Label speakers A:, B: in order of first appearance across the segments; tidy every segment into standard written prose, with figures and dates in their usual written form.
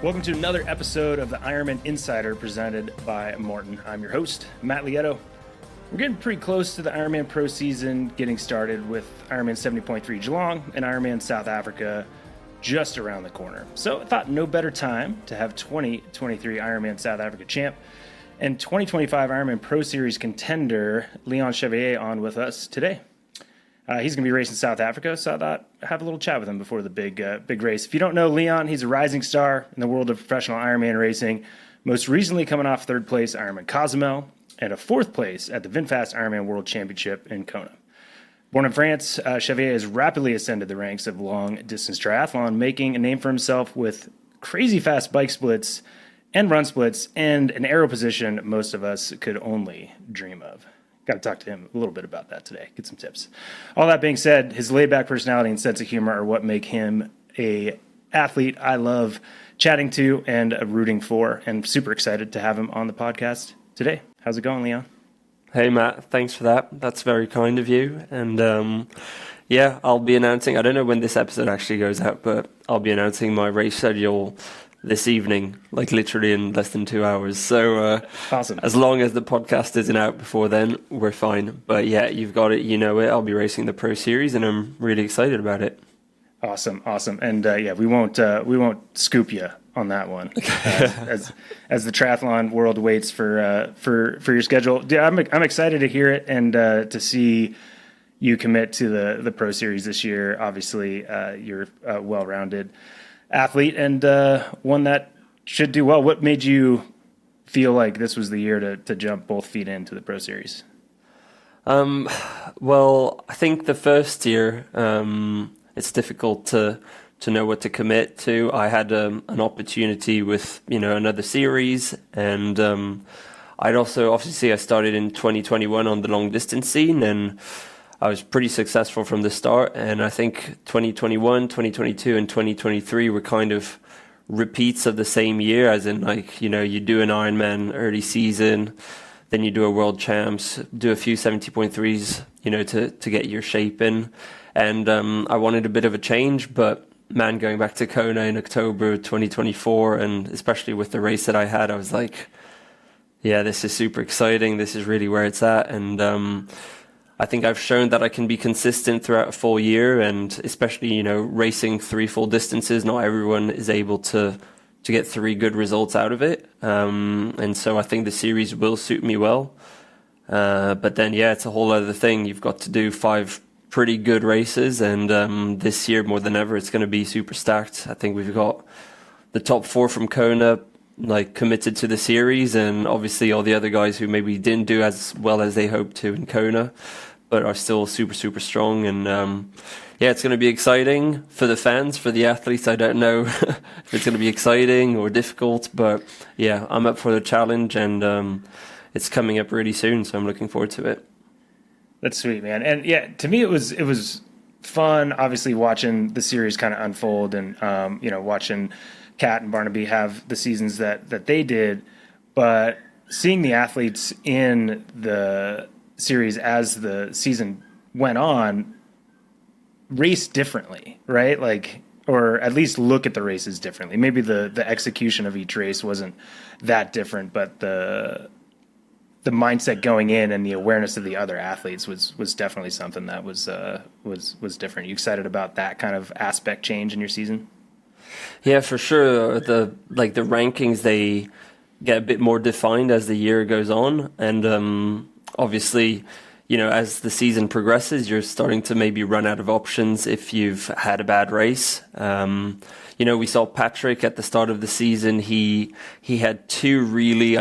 A: Welcome to another episode of the Ironman Insider presented by Morton. I'm your host, Matt Lieto. We're getting pretty close to the IRONMAN Pro season getting started with Ironman 70.3 Geelong and IRONMAN South Africa just around the corner. So I thought no better time to have 2023 IRONMAN South Africa champ and 2025 IRONMAN Pro Series contender Leon Chevalier on with us today. He's going to be racing South Africa, so I thought I'd have a little chat with him before the big race. If you don't know Leon, he's a rising star in the world of professional Ironman racing, most recently coming off third place Ironman Cozumel and a fourth place at the VinFast Ironman World Championship in Kona. Born in France, Chevalier has rapidly ascended the ranks of long-distance triathlon, making a name for himself with crazy fast bike splits and run splits and an aero position most of us could only dream of. Got to talk to him a little bit about that today, get some tips. All that being said, his laid-back personality and sense of humor are what make him a athlete I love chatting to and rooting for, and super excited to have him on the podcast today. How's it going, Leon?
B: Hey, Matt. Thanks for that. That's very kind of you. And yeah, I'll be announcing, I don't know when this episode actually goes out, but I'll be announcing my race schedule this evening, like literally in less than 2 hours. So
A: awesome. As
B: long as the podcast isn't out before then, we're fine. But yeah, you've got it. You know it. I'll be racing the Pro Series, and I'm really excited about it.
A: Awesome. And yeah, we won't scoop you on that one as the triathlon world waits for your schedule. Yeah, I'm excited to hear it and to see you commit to the Pro Series this year. Obviously, you're a well-rounded athlete and one that should do well. What made you feel like this was the year to jump both feet into the Pro Series?
B: Well, I think the first year it's difficult to know what to commit to. I had an opportunity with another series, and I'd also obviously I started in 2021 on the long distance scene, and I was pretty successful from the start. And I think 2021, 2022, and 2023 were kind of repeats of the same year, as in you do an Ironman early season, then you do a World Champs, do a few 70.3s, to get your shape in. And I wanted a bit of a change, but man, going back to Kona in October 2024, and especially with the race that I had, I was like, yeah, this is super exciting. This is really where it's at. And I think I've shown that I can be consistent throughout a full year, and especially, racing 3 full distances. Not everyone is able to get 3 good results out of it. And so I think the series will suit me well. But then, yeah, it's a whole other thing. You've got to do 5 pretty good races, and this year more than ever it's going to be super stacked. I think we've got the top 4 from Kona committed to the series, and obviously all the other guys who maybe didn't do as well as they hoped to in Kona but are still super strong. And yeah, it's going to be exciting for the fans, for the athletes. I don't know if it's going to be exciting or difficult, but yeah, I'm up for the challenge, and it's coming up really soon, so I'm looking forward to it.
A: That's sweet, man. And yeah, to me, it was fun, obviously, watching the series kind of unfold and, watching Kat and Barnaby have the seasons that they did. But seeing the athletes in the series as the season went on race differently, right? Or at least look at the races differently. Maybe the execution of each race wasn't that different, but the mindset going in and the awareness of the other athletes was definitely something that was different. You excited about that kind of aspect change in your season?
B: Yeah, for sure. The rankings, they get a bit more defined as the year goes on, and obviously, as the season progresses, you're starting to maybe run out of options if you've had a bad race. We saw Patrick at the start of the season. He had 2 really,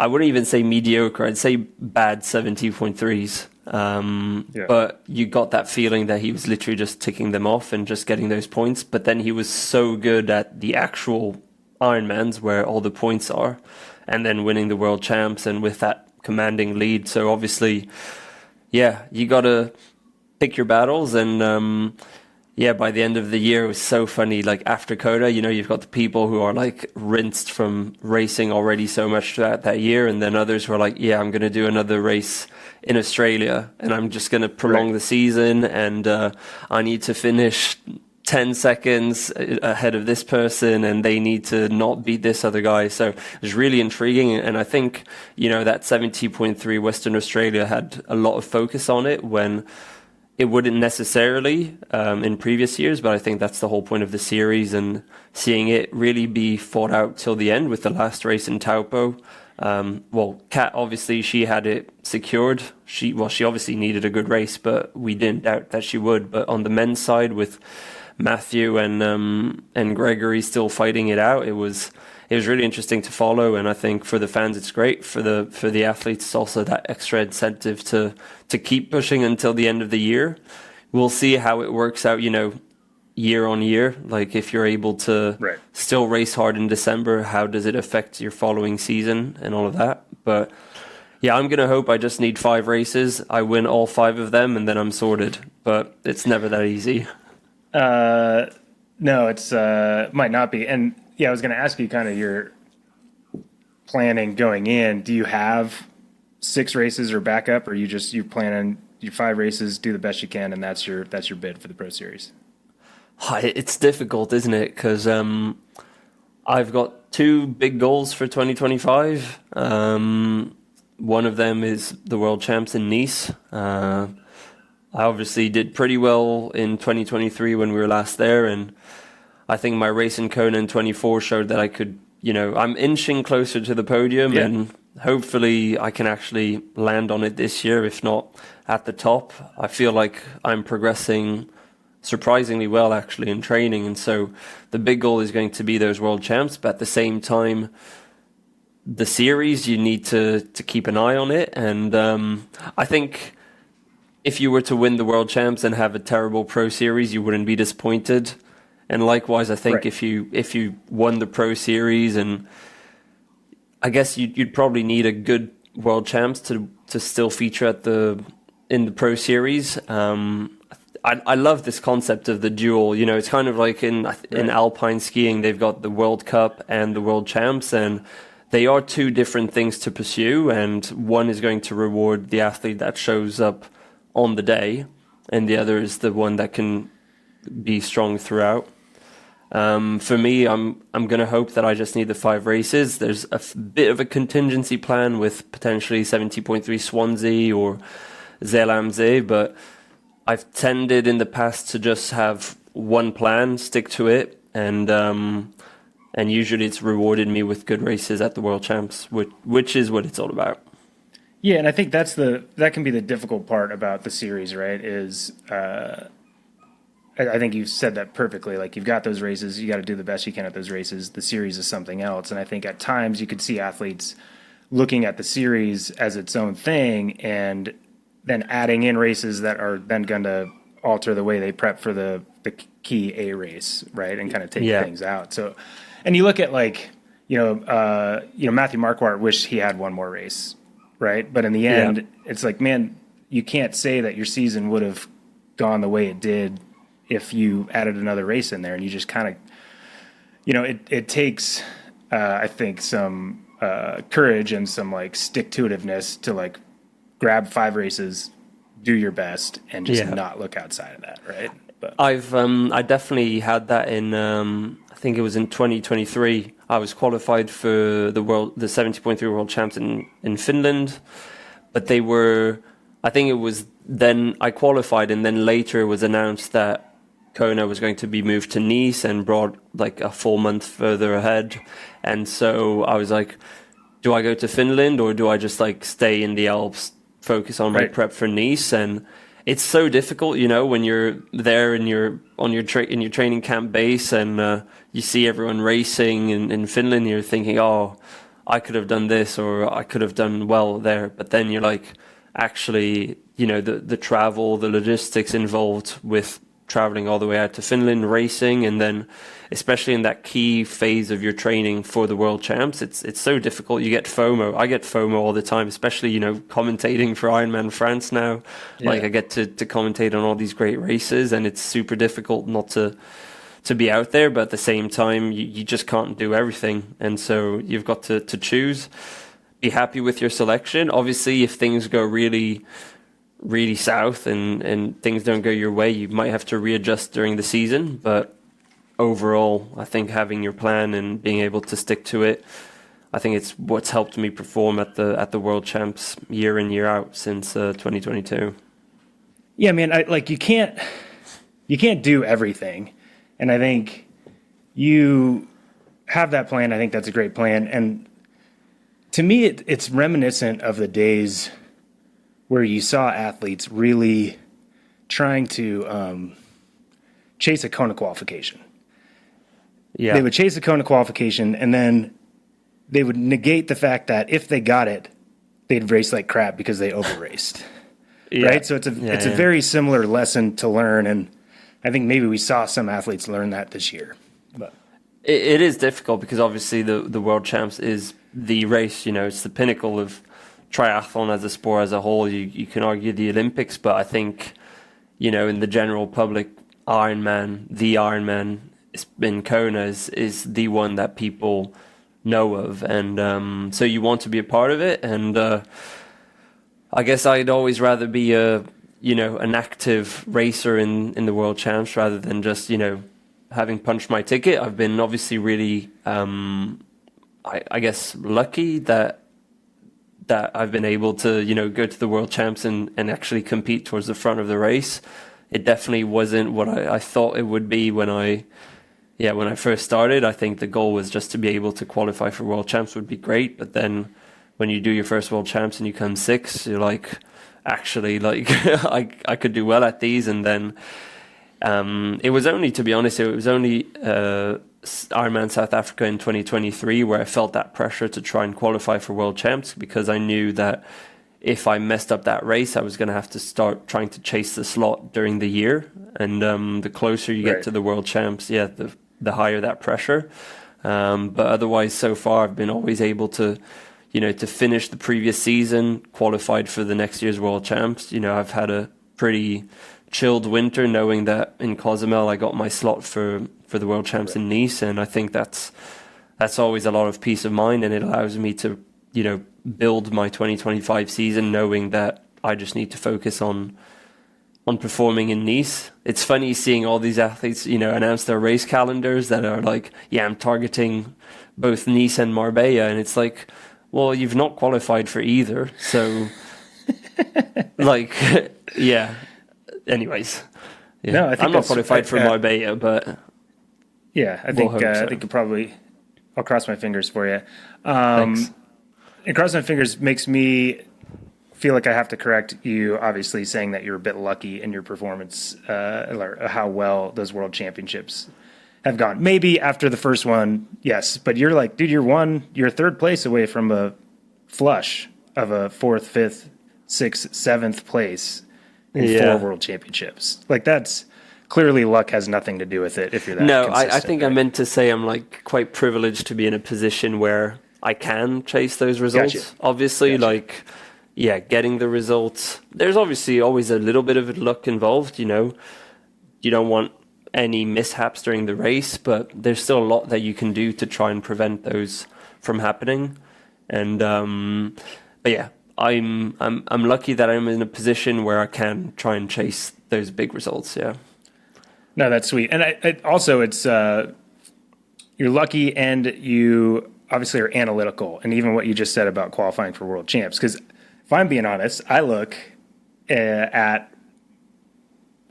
B: I wouldn't even say mediocre, I'd say bad 70.3s. Yeah. But you got that feeling that he was literally just ticking them off and just getting those points. But then he was so good at the actual Ironmans where all the points are, and then winning the World Champs and with that commanding lead. So obviously, yeah, you got to pick your battles. And yeah, by the end of the year, it was so funny. After Kona, you've got the people who are rinsed from racing already so much throughout that year, and then others who are yeah, I'm going to do another race in Australia, and I'm just going to prolong the season, and I need to finish 10 seconds ahead of this person and they need to not beat this other guy. So it's really intriguing. And I think, that 70.3 Western Australia had a lot of focus on it when it wouldn't necessarily in previous years, but I think that's the whole point of the series, and seeing it really be fought out till the end with the last race in Taupo. Kat, obviously, she had it secured. She obviously needed a good race, but we didn't doubt that she would. But on the men's side, with Matthew and Gregory still fighting it out, it was really interesting to follow. And I think for the fans, it's great. For the athletes, it's also that extra incentive to keep pushing until the end of the year. We'll see how it works out, year on year. Like, if you're able to still race hard in December, how does it affect your following season and all of that? But yeah, I'm going to hope I just need 5 races. I win all 5 of them and then I'm sorted. But it's never that easy.
A: No, it's might not be. And yeah, I was going to ask you kind of your planning going in. Do you have 6 races or backup, or you plan on your 5 races, do the best you can, and that's your bid for the Pro Series?
B: It's difficult, isn't it? Because I've got 2 big goals for 2025. One of them is the World Champs in Nice. I obviously did pretty well in 2023 when we were last there, and I think my race in Kona in 24 showed that I could, I'm inching closer to the podium, and hopefully I can actually land on it this year, if not at the top. I feel like I'm progressing surprisingly well, actually, in training, and so the big goal is going to be those World Champs, but at the same time, the series, you need to keep an eye on it, and I think if you were to win the World Champs and have a terrible Pro Series, you wouldn't be disappointed. And likewise, I think if you won the Pro Series, and I guess you'd probably need a good World Champs to still feature in the Pro Series. I love this concept of the duel. It's kind of like in alpine skiing, they've got the World Cup and the World Champs, and they are 2 different things to pursue. And one is going to reward the athlete that shows up on the day, and the other is the one that can be strong throughout. For me, I'm going to hope that I just need the 5 races. There's a bit of a contingency plan with potentially 70.3 Swansea or Zeelandse, but I've tended in the past to just have one plan, stick to it, and usually it's rewarded me with good races at the World Champs, which is what it's all about.
A: Yeah, and I think that can be the difficult part about the series, right? Is I think you've said that perfectly. Like, you've got those races, you got to do the best you can at those races. The series is something else, and I think at times you could see athletes looking at the series as its own thing, and then adding in races that are then going to alter the way they prep for the key A race, right? And kind of take things out. So, and you look at Matthew Marquardt wished he had one more race, right? But in the end, it's like, man, you can't say that your season would have gone the way it did if you added another race in there, and you just kind of, it takes, I think, some courage and some stick-to-itiveness to grab 5 races, do your best, and just not look outside of that, right? But
B: I definitely had that in I think it was in 2023. I was qualified for the 70.3 World Champs in Finland, but they were, I think it was then I qualified, and then later it was announced that Kona was going to be moved to Nice and brought a full month further ahead. And so I was like, do I go to Finland, or do I just stay in the Alps, focus on my prep for Nice? And it's so difficult, when you're there and you're in your training camp base, and you see everyone racing in Finland. You're thinking, oh, I could have done this, or I could have done well there. But then you're actually, the travel, the logistics involved with traveling all the way out to Finland, racing, and then especially in that key phase of your training for the World Champs, it's so difficult. You get FOMO. I get FOMO all the time, especially, commentating for Ironman France now. Yeah. I get to commentate on all these great races, and it's super difficult not to be out there, but at the same time, you just can't do everything. And so you've got to choose, be happy with your selection. Obviously, if things go really really south and things don't go your way, you might have to readjust during the season. But overall, I think having your plan and being able to stick to it, I think it's what's helped me perform at the World Champs year in, year out since 2022.
A: Yeah, man, you can't do everything. And I think you have that plan. I think that's a great plan. And to me, it's reminiscent of the days where you saw athletes really trying to chase a Kona qualification.
B: Yeah.
A: They would chase a Kona qualification, and then they would negate the fact that if they got it, they'd race like crap because they over-raced.
B: Yeah.
A: Right? So it's a very similar lesson to learn, and I think maybe we saw some athletes learn that this year. But
B: it is difficult because obviously the World Champs is the race, it's the pinnacle of triathlon as a sport as a whole. You can argue the Olympics, but I think, in the general public, the Ironman in Kona is the one that people know of. And so you want to be a part of it. And I guess I'd always rather be an active racer in the World Champs rather than just, having punched my ticket. I've been obviously really, I guess, lucky that I've been able to, go to the World Champs and actually compete towards the front of the race. It definitely wasn't what I thought it would be when I first started. I think the goal was just to be able to qualify for World Champs would be great. But then when you do your first World Champs and you come sixth, you're like, actually, I could do well at these. And then it was only IRONMAN South Africa in 2023 where I felt that pressure to try and qualify for World Champs, because I knew that if I messed up that race, I was going to have to start trying to chase the slot during the year. And the closer you get to the World Champs, the higher that pressure. But otherwise, so far, I've been always able to, to finish the previous season, qualified for the next year's World Champs. I've had a pretty chilled winter, knowing that in Cozumel I got my slot for the World Champs in Nice, and I think that's always a lot of peace of mind, and it allows me to build my 2025 season knowing that I just need to focus on performing in Nice. It's funny seeing all these athletes announce their race calendars that are like, I'm targeting both Nice and Marbella, and it's like, well, you've not qualified for either, so anyways,
A: no, I think
B: I'm not qualified for Marbella, but
A: I think probably I'll cross my fingers for you.
B: Thanks.
A: And crossing my fingers makes me feel like I have to correct you, obviously, saying that you're a bit lucky in your performance, or how well those World Championships have gone. Maybe after the first one, yes, but you're like, dude, you're third place away from a flush of a 4th, 5th, 6th, 7th place in 4 World Championships. Like, that's clearly luck has nothing to do with it if you're that consistent.
B: I think I meant to say I'm like quite privileged to be in a position where I can chase those results.
A: Gotcha.
B: Obviously, getting the results. There's obviously always a little bit of luck involved, You don't want any mishaps during the race, but there's still a lot that you can do to try and prevent those from happening. And I'm lucky that I'm in a position where I can try and chase those big results. Yeah.
A: No, that's sweet. And it's you're lucky, and you obviously are analytical. And even what you just said about qualifying for World Champs, because if I'm being honest, I look at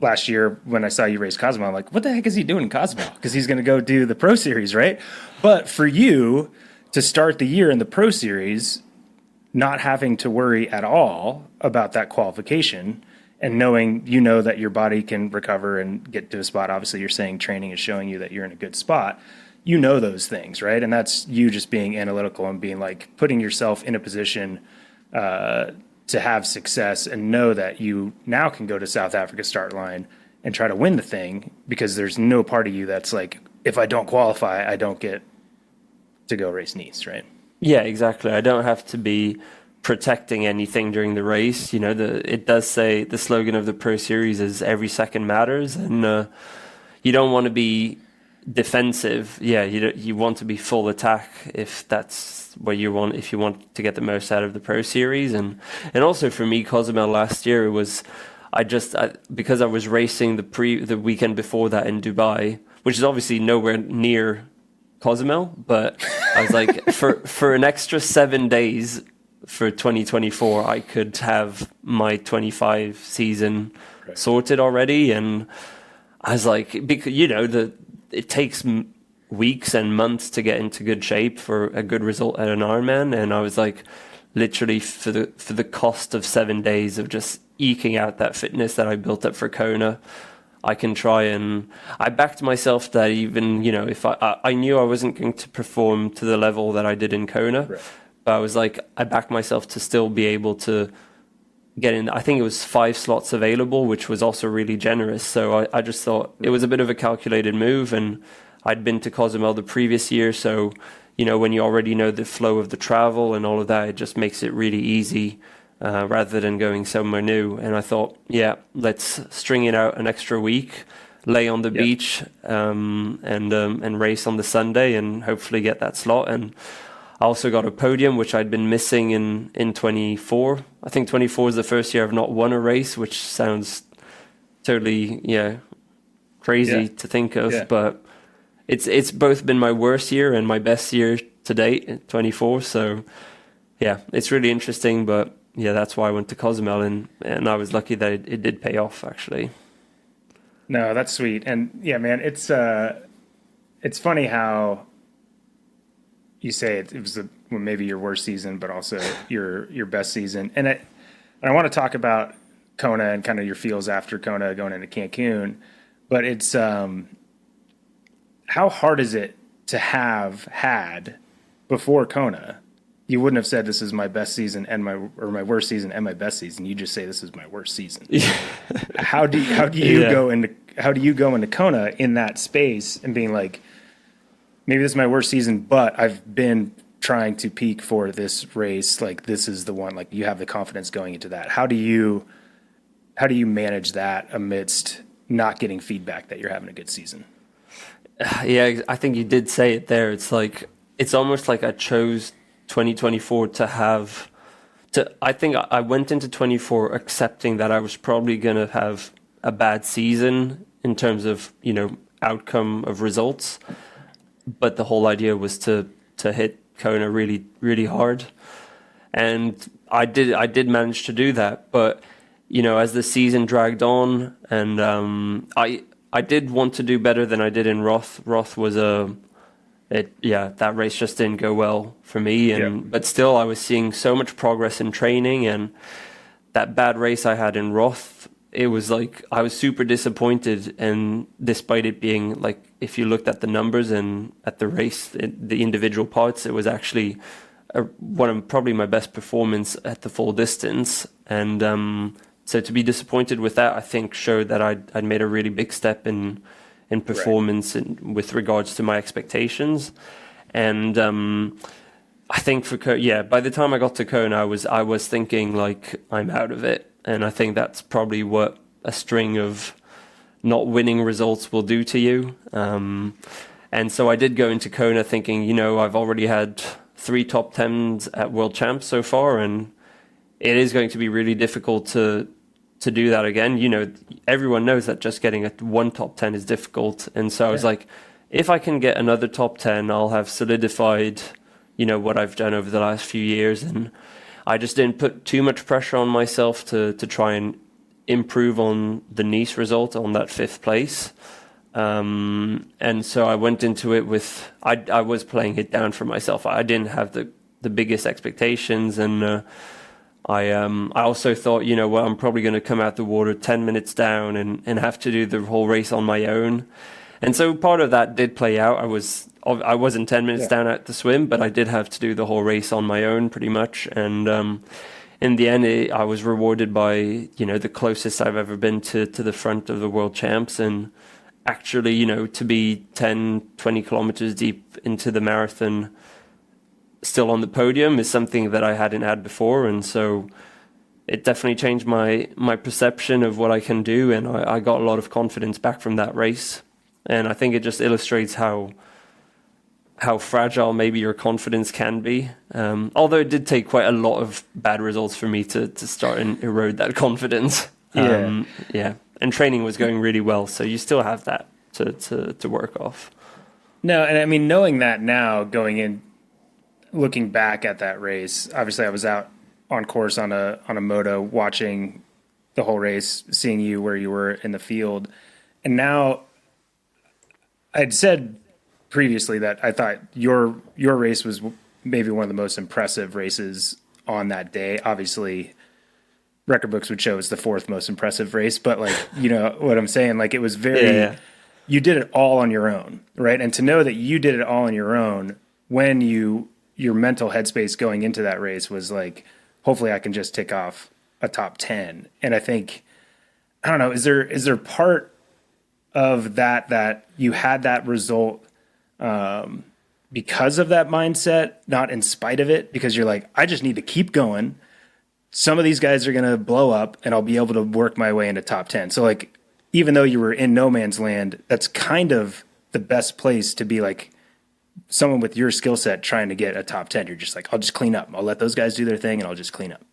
A: last year when I saw you race Cozumel, I'm like, what the heck is he doing in Cozumel? Because he's going to go do the Pro Series, right? But for you to start the year in the Pro Series, not having to worry at all about that qualification, and knowing that your body can recover and get to a spot. Obviously, you're saying training is showing you that you're in a good spot. Those things, right? And that's you just being analytical and being like putting yourself in a position to have success, and know that you now can go to South Africa start line and try to win the thing, because there's no part of you that's like, if I don't qualify, I don't get to go race Nice, right?
B: Yeah, exactly. I don't have to be protecting anything during the race. It does say the slogan of the Pro Series is every second matters, and you don't want to be defensive. Yeah, you want to be full attack if that's what you want, if you want to get the most out of the Pro Series. And also for me, Cozumel last year, it was because I was racing the weekend before that in Dubai, which is obviously nowhere near Cozumel, but I was like, for an extra 7 days for 2024, I could have my 25 season sorted already. And I was like, because it takes weeks and months to get into good shape for a good result at an Ironman, and I was like, literally for the cost of 7 days of just eking out that fitness that I built up for Kona, I can try. And I backed myself that even if I knew I wasn't going to perform to the level that I did in Kona, but I was like, I backed myself to still be able to get in. I think it was 5 slots available, which was also really generous. So I just thought it was a bit of a calculated move, and I'd been to Cozumel the previous year. So, when you already know the flow of the travel and all of that, it just makes it really easy rather than going somewhere new. And I thought, yeah, let's string it out an extra week, lay on the beach and race on the Sunday and hopefully get that slot. And I also got a podium, which I'd been missing in 24. I think 24 is the first year I've not won a race, which sounds totally, crazy to think of. But it's both been my worst year and my best year to date, 24. So, yeah, it's really interesting. But, yeah, that's why I went to Cozumel, and I was lucky that it did pay off, actually.
A: No, that's sweet. And, yeah, man, it's funny how you say it was maybe your worst season, but also your best season. And I want to talk about Kona and kind of your feels after Kona going into Cancun, but it's how hard is it to have had before Kona? You wouldn't have said this is my best season and my worst season and my best season. You just say this is my worst season. How do you go into Kona in that space and being like, maybe this is my worst season, but I've been trying to peak for this race. Like, this is the one. Like, you have the confidence going into that. How do you manage that amidst not getting feedback that you're having a good season?
B: Yeah, I think you did say it there. It's like, it's almost like I chose 2024 I think I went into 24 accepting that I was probably going to have a bad season in terms of, outcome of results. But the whole idea was to hit Kona really, really hard. And I did manage to do that. But, as the season dragged on, and I did want to do better than I did in Roth. Roth was that race just didn't go well for me. But still, I was seeing so much progress in training, and that bad race I had in Roth, it was like I was super disappointed. And despite it being like, if you looked at the numbers and at the race, the individual parts, it was actually one of probably my best performance at the full distance. And so to be disappointed with that, I think showed that I'd made a really big step in performance with regards to my expectations. And I think by the time I got to Kona, I was thinking like, I'm out of it. And I think that's probably what a string of not winning results will do to you. And so I did go into Kona thinking, I've already had 3 top 10s at World Champs so far, and it is going to be really difficult to do that again. Everyone knows that just getting one top 10 is difficult. And so I was like, if I can get another top 10, I'll have solidified, what I've done over the last few years. And I just didn't put too much pressure on myself to try and improve on the Nice result on that 5th place. And so I went into it with, I was playing it down for myself. I didn't have the biggest expectations. And I also thought, I'm probably going to come out the water 10 minutes down and have to do the whole race on my own. And so part of that did play out. I wasn't 10 minutes down at the swim, but I did have to do the whole race on my own pretty much. And in the end, I was rewarded by, the closest I've ever been to the front of the World Champs. And actually, to be 10, 20 kilometers deep into the marathon, still on the podium, is something that I hadn't had before. And so it definitely changed my perception of what I can do. And I got a lot of confidence back from that race. And I think it just illustrates how fragile maybe your confidence can be. Although it did take quite a lot of bad results for me to start and erode that confidence. Yeah. And training was going really well, so you still have that to work off.
A: No, and I mean, knowing that now, going in, looking back at that race, obviously I was out on course on a moto, watching the whole race, seeing you where you were in the field, and now I'd said previously that I thought your race was maybe one of the most impressive races on that day. Obviously, record books would show it's the fourth most impressive race, but like, you know what I'm saying? Like, it was very, you did it all on your own, right? And to know that you did it all on your own when your mental headspace going into that race was like, hopefully I can just tick off a top 10. And I think, I don't know, is there part of that you had that result because of that mindset, not in spite of it, because you're like, I just need to keep going. Some of these guys are going to blow up and I'll be able to work my way into top 10. So like, even though you were in no man's land, that's kind of the best place to be, like someone with your skill set trying to get a top 10. You're just like, I'll just clean up. I'll let those guys do their thing and I'll just clean up.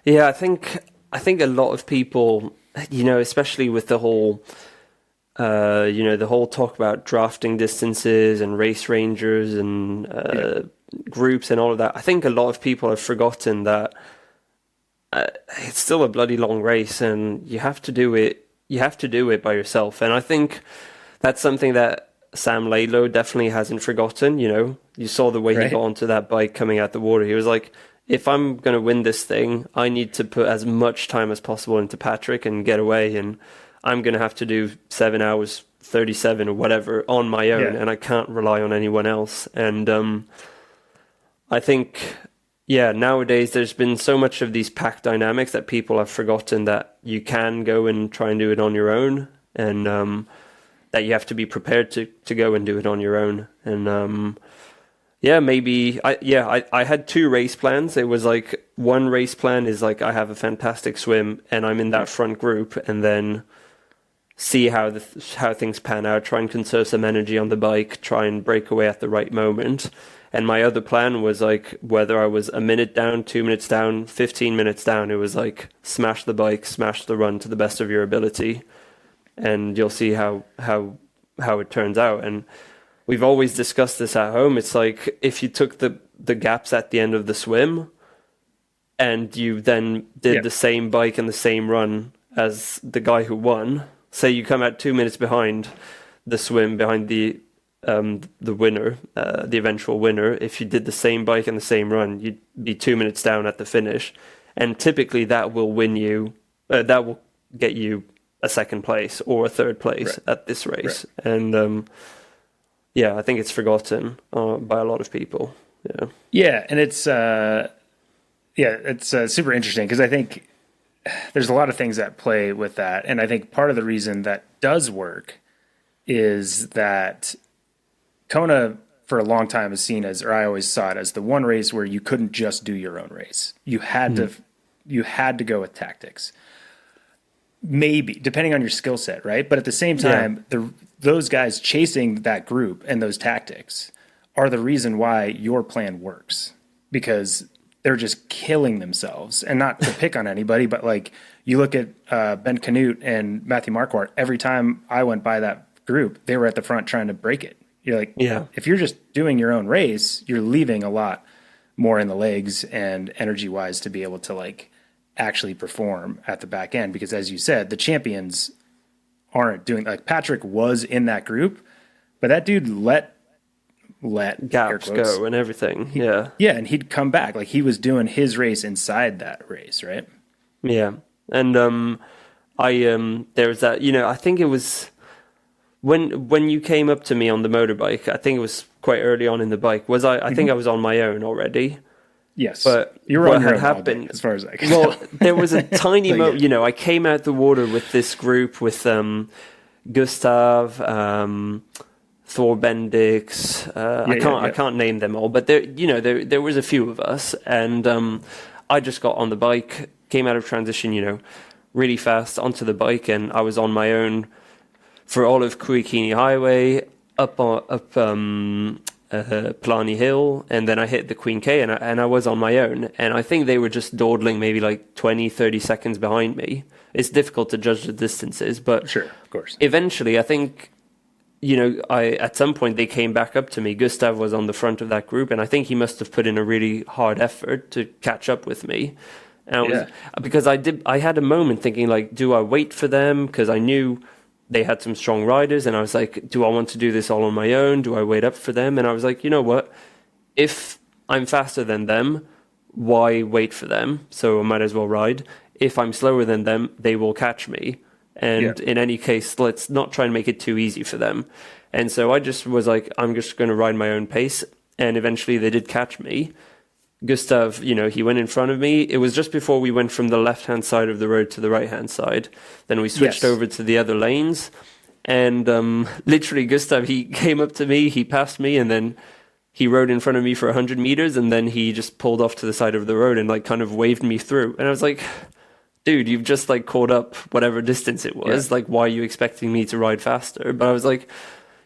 B: Yeah, I think a lot of people, you know, especially with the whole, the whole talk about drafting distances and race rangers and groups and all of that. I think a lot of people have forgotten that it's still a bloody long race, and you have to do it. You have to do it by yourself, and I think that's something that Sam Lieto definitely hasn't forgotten. You know, you saw the way he got onto that bike coming out the water. He was like, if I'm going to win this thing, I need to put as much time as possible into Patrick and get away, and I'm going to have to do 7 hours 37 or whatever on my own, and I can't rely on anyone else. And I think, nowadays there's been so much of these pack dynamics that people have forgotten that you can go and try and do it on your own, and that you have to be prepared to go and do it on your own. And I had two race plans. It was like, one race plan is like, I have a fantastic swim and I'm in that front group, and then see how things pan out, try and conserve some energy on the bike, try and break away at the right moment. And my other plan was like, whether I was a minute down, 2 minutes down, 15 minutes down, it was like, smash the bike, smash the run to the best of your ability, and you'll see how it turns out. And we've always discussed this at home. It's like, if you took the gaps at the end of the swim and you then did the same bike and the same run as the guy who won, say you come out 2 minutes behind the swim, behind the winner, the eventual winner. If you did the same bike and the same run, you'd be 2 minutes down at the finish, and typically that will win you. That will get you a second place or a third place at this race. And I think it's forgotten by a lot of people.
A: And it's super interesting, because I think there's a lot of things that play with that, and I think part of the reason that does work is that Kona for a long time is seen as, or I always saw it as, the one race where you couldn't just do your own race. You had to go with tactics. Maybe, depending on your skill set, right? But at the same time, those guys chasing that group and those tactics are the reason why your plan works, because they're just killing themselves. And not to pick on anybody, but like, you look at Ben Canute and Matthew Marquardt, every time I went by that group, they were at the front trying to break it. You're like, if you're just doing your own race, you're leaving a lot more in the legs and energy wise to be able to like actually perform at the back end. Because as you said, the champions aren't doing, like, Patrick was in that group, but that dude let
B: gaps go and everything.
A: And he'd come back. Like, he was doing his race inside that race, right?
B: Yeah. And there was that, I think it was when you came up to me on the motorbike, I think it was quite early on in the bike. I think I was on my own already.
A: Yes,
B: but
A: you were on your own
B: happened,
A: all day, as far as I can
B: tell.
A: Well,
B: there was a tiny moment. I came out the water with this group with Gustav, Thor Bendix. I can't name them all, but there was a few of us, and I just got on the bike, came out of transition, really fast onto the bike, and I was on my own for all of Kuikini Highway, up Plani Hill, and then I hit the Queen K, and I was on my own. And I think they were just dawdling maybe like 20, 30 seconds behind me. It's difficult to judge the distances, but
A: sure, of course.
B: Eventually, I think, at some point they came back up to me. Gustav was on the front of that group, and I think he must have put in a really hard effort to catch up with me. And because I had a moment thinking, like, do I wait for them? Because I knew they had some strong riders, and I was like, do I want to do this all on my own? Do I wait up for them? And I was like, you know what? If I'm faster than them, why wait for them? So I might as well ride. If I'm slower than them, they will catch me. And in any case, let's not try and make it too easy for them. And so I just was like, I'm just going to ride my own pace. And eventually they did catch me. Gustav, he went in front of me. It was just before we went from the left-hand side of the road to the right-hand side. Then we switched over to the other lanes. And literally, Gustav, he came up to me, he passed me, and then he rode in front of me for 100 meters. And then he just pulled off to the side of the road and like kind of waved me through. And I was like, dude, you've just like caught up whatever distance it was. Like, why are you expecting me to ride faster? But I was like,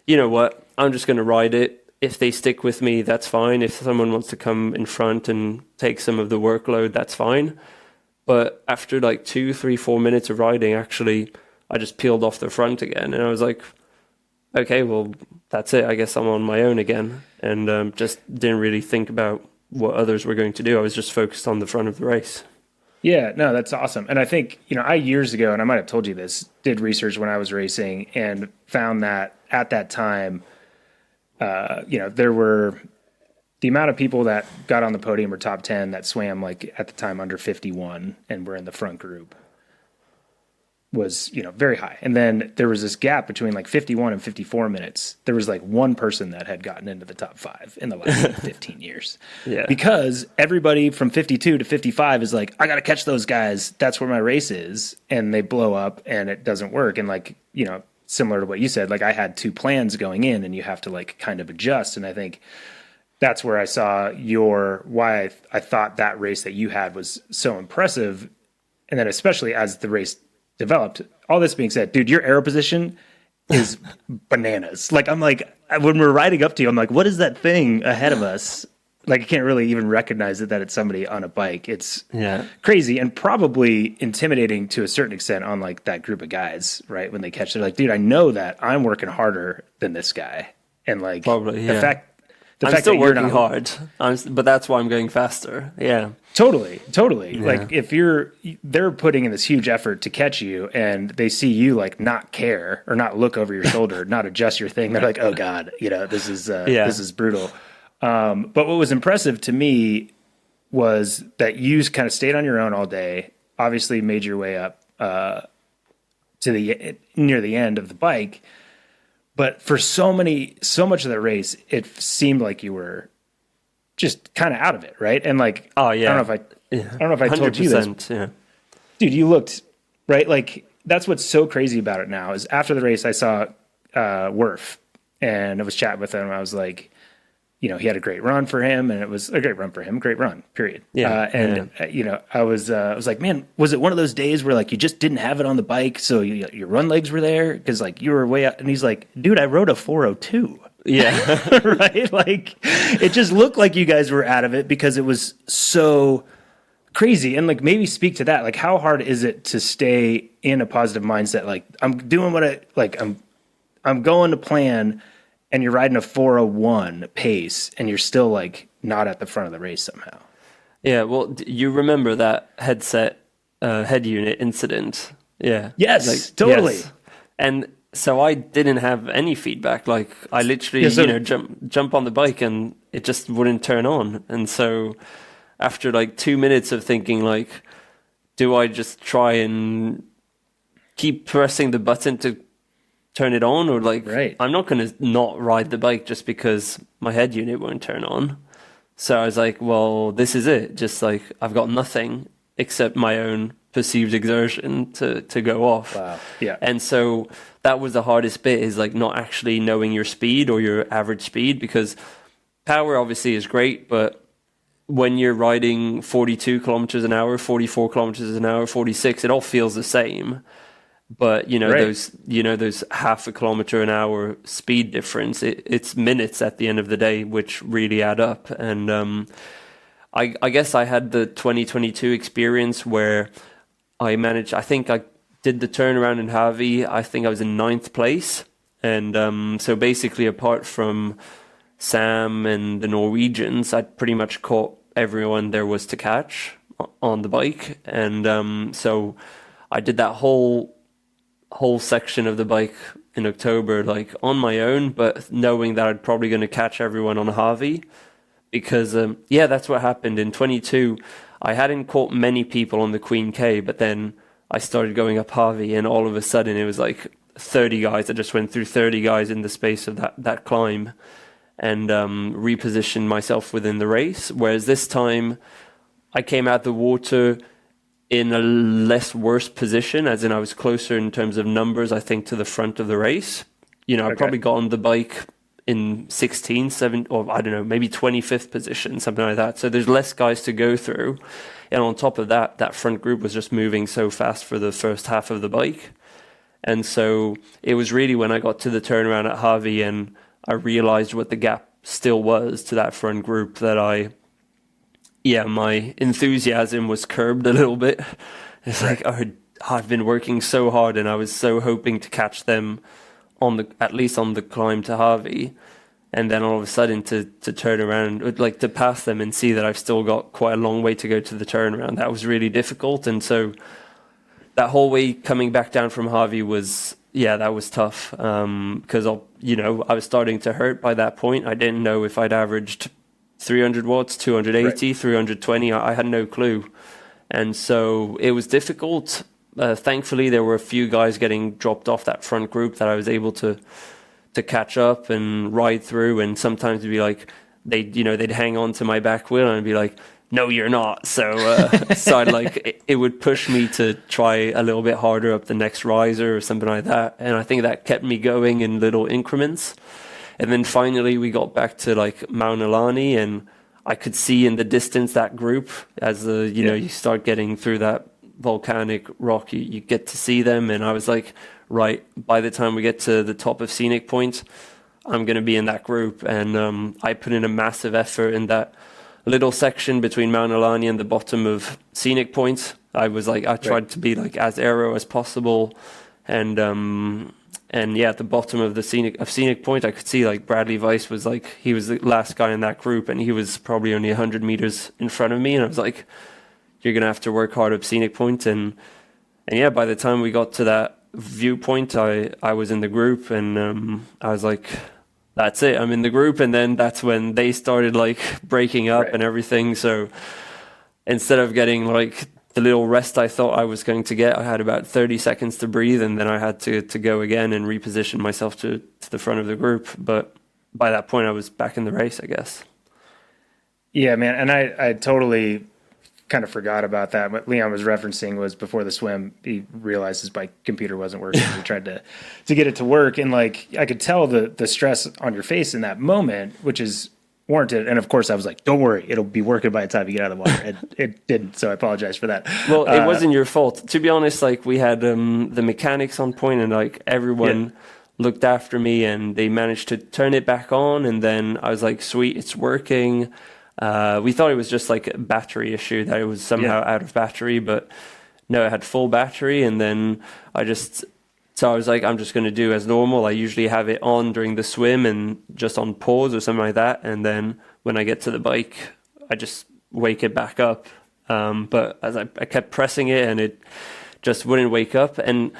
B: you know what? I'm just going to ride it. If they stick with me, that's fine. If someone wants to come in front and take some of the workload, that's fine. But after like 2, 3, 4 minutes of riding, actually, I just peeled off the front again. And I was like, okay, well, that's it. I guess I'm on my own again. And just didn't really think about what others were going to do. I was just focused on the front of the race.
A: Yeah, no, that's awesome. And I think, I years ago, and I might have told you this, did research when I was racing and found that at that time, there were the amount of people that got on the podium or top 10 that swam like at the time under 51 and were in the front group was, very high. And then there was this gap between like 51 and 54 minutes. There was like one person that had gotten into the top 5 in the last 15 years. Yeah. Because everybody from 52 to 55 is like, I got to catch those guys. That's where my race is. And they blow up and it doesn't work. And like, similar to what you said, like I had 2 plans going in and you have to like kind of adjust. And I think that's where I saw why I thought that race that you had was so impressive. And then especially as the race developed, all this being said, dude, your aero position is bananas. Like, I'm like, when we're riding up to you, I'm like, what is that thing ahead of us? Like, I can't really even recognize that it's somebody on a bike. It's crazy and probably intimidating to a certain extent on like that group of guys, right? When they catch, they're like, dude, I know that I'm working harder than this guy. And like,
B: probably,
A: the fact
B: I'm still working hard, but that's why I'm going faster. Yeah,
A: totally. Yeah. Like if they're putting in this huge effort to catch you and they see you like not care or not look over your shoulder, not adjust your thing. They're like, oh God, this is brutal. But what was impressive to me was that you kind of stayed on your own all day, obviously made your way up to near the end of the bike. But for so much of the race, it seemed like you were just kind of out of it, right? And like, I don't know if I told you this, dude, you looked right. Like that's what's so crazy about it now is after the race, I saw Werf and I was chatting with him. I was like, he had a great run for him, and it was a great run for him. Great run, period. I was like, man, was it one of those days where like you just didn't have it on the bike, so your run legs were there because like you were way out? And he's like, dude, I rode a 402. Yeah, right. Like it just looked like you guys were out of it because it was so crazy. And like maybe speak to that. Like, how hard is it to stay in a positive mindset? Like I'm doing what I'm going to plan. And you're riding a 401 pace, and you're still like not at the front of the race somehow.
B: Yeah, well, you remember that head unit incident? Yeah.
A: Yes, totally. Yes.
B: And so I didn't have any feedback. Like I literally, jump on the bike, and it just wouldn't turn on. And so after like 2 minutes of thinking, like, do I just try and keep pressing the button to turn it on, or like I'm not going to not ride the bike just because my head unit won't turn on. So I was like, well, this is it. Just like I've got nothing except my own perceived exertion to go off.
A: Wow. Yeah.
B: And so that was the hardest bit, is like not actually knowing your speed or your average speed, because power obviously is great, but when you're riding 42 kilometers an hour, 44 kilometers an hour, 46, it all feels the same. But
A: Right.
B: those half a kilometer an hour speed difference, it's minutes at the end of the day, which really add up. And I guess I had the 2022 experience where I think I did the turnaround in Hawi. I think I was in ninth place. And so basically, apart from Sam and the Norwegians, I pretty much caught everyone there was to catch on the bike. And so I did that whole section of the bike in October, like on my own, but knowing that I'd probably going to catch everyone on Hawi. Because, that's what happened in 22. I hadn't caught many people on the Queen K, but then I started going up Hawi, and all of a sudden it was like 30 guys. I just went through 30 guys in the space of that climb, and repositioned myself within the race. Whereas this time I came out the water in a less worse position, as in I was closer in terms of numbers, I think, to the front of the race. I probably got on the bike in 16, 7, or I don't know, maybe 25th position, something like that. So there's less guys to go through. And on top of that, that front group was just moving so fast for the first half of the bike. And so it was really when I got to the turnaround at Hawi and I realized what the gap still was to that front group that my enthusiasm was curbed a little bit. It's like, I've been working so hard and I was so hoping to catch them at least on the climb to Hawi, and then all of a sudden to turn around, like to pass them and see that I've still got quite a long way to go to the turnaround. That was really difficult. And so that whole way coming back down from Hawi was tough, because I was starting to hurt by that point. I didn't know if I'd averaged 300 watts, 280, 320. I had no clue. And so it was difficult. Thankfully, there were a few guys getting dropped off that front group that I was able to catch up and ride through. And sometimes it'd be like they'd hang on to my back wheel and I'd be like, "No, you're not." So it would push me to try a little bit harder up the next riser or something like that. And I think that kept me going in little increments. And then finally, we got back to like Mauna Lani, and I could see in the distance that group as you start getting through that volcanic rock, you get to see them. And I was like, right, by the time we get to the top of Scenic Point, I'm going to be in that group. And I put in a massive effort in that little section between Mauna Lani and the bottom of Scenic Point. I tried to be like as aero as possible. And at the bottom of the Scenic Point, I could see like Bradley Weiss was like, he was the last guy in that group, and he was probably only 100 meters in front of me. And I was like, you're going to have to work hard up Scenic Point. And by the time we got to that viewpoint, I was in the group, and I was like, that's it, I'm in the group. And then that's when they started like breaking up and everything. So instead of getting like the little rest I thought I was going to get, I had about 30 seconds to breathe, and then I had to go again and reposition myself to the front of the group. But by that point, I was back in the race, I guess.
A: Yeah, man. And I totally kind of forgot about that. What Leon was referencing was before the swim, he realized his bike computer wasn't working. He tried to get it to work. And like, I could tell the stress on your face in that moment, which is warranted. And of course I was like, don't worry, it'll be working by the time you get out of the water. And it didn't. So I apologize for that.
B: Well, it wasn't your fault. To be honest, like we had the mechanics on point, and like everyone looked after me, and they managed to turn it back on. And then I was like, sweet, it's working. We thought it was just like a battery issue, that it was somehow out of battery, but no, it had full battery. And then so I was like, I'm just going to do as normal. I usually have it on during the swim and just on pause or something like that. And then when I get to the bike, I just wake it back up. But as I kept pressing it, and it just wouldn't wake up. And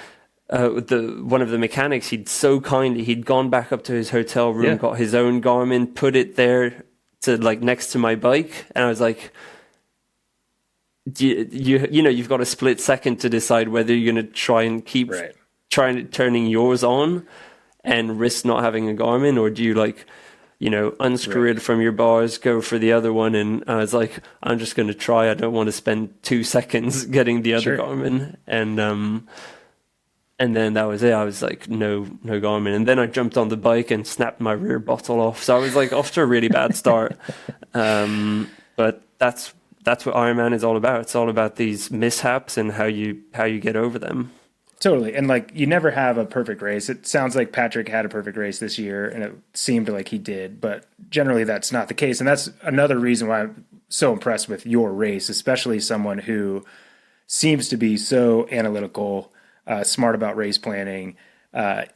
B: one of the mechanics, he'd gone back up to his hotel room, got his own Garmin, put it there to like next to my bike. And I was like, you've got a split second to decide whether you're going to try and keep turning yours on and risk not having a Garmin, or do you unscrew it from your bars, go for the other one. And I was like, I'm just going to try. I don't want to spend 2 seconds getting the other Garmin. And then that was it. I was like, no Garmin. And then I jumped on the bike and snapped my rear bottle off. So I was like off to a really bad start. But that's what Ironman is all about. It's all about these mishaps and how you get over them.
A: Totally. And like you never have a perfect race. It sounds like Patrick had a perfect race this year and it seemed like he did, but generally that's not the case. And that's another reason why I'm so impressed with your race, especially someone who seems to be so analytical, smart about race planning,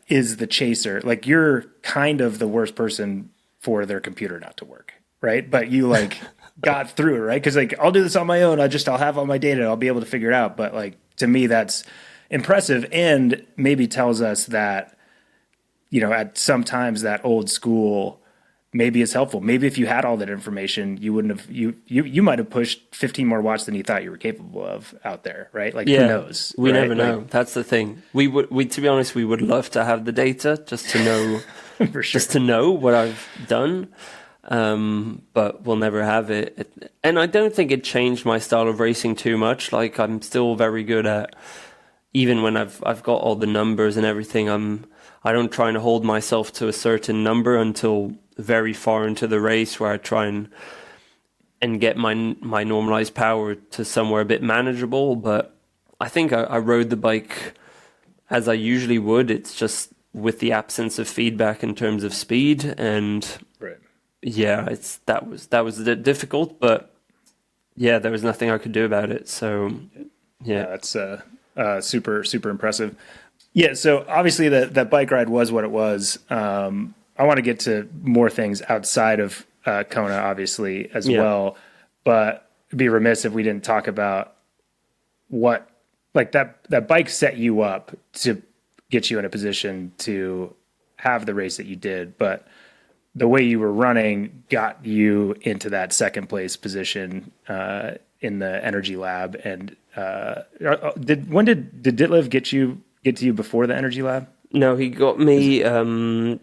A: is the chaser. Like you're kind of the worst person for their computer not to work, right? But you like got through it, right? Because like I'll do this on my own. I'll have all my data. I'll be able to figure it out. But like to me, that's impressive and maybe tells us that, you know, at sometimes that old school maybe is helpful. Maybe if you had all that information, you wouldn't have, you might have pushed 15 more watts than you thought you were capable of out there, right? Like who knows?
B: We
A: right?
B: never know. Like, that's the thing. We to be honest, we would love to have the data just to know,
A: for sure.
B: just to know what I've done. But we'll never have it. And I don't think it changed my style of racing too much. Like I'm still very good at, even when I've got all the numbers and everything, I don't try and hold myself to a certain number until very far into the race, where I try and get my normalized power to somewhere a bit manageable. But I think I rode the bike as I usually would. It's just with the absence of feedback in terms of speed, and
A: right.
B: Yeah, that was a bit difficult, but yeah, there was nothing I could do about it. So yeah,
A: that's super impressive. Yeah, so obviously that bike ride was what it was. I want to get to more things outside of Kona, obviously, as well. But it'd be remiss if we didn't talk about what, like that bike set you up to get you in a position to have the race that you did. But the way you were running got you into that second place position in the energy lab. And did Ditlev get to you before the energy lab?
B: No, he got me.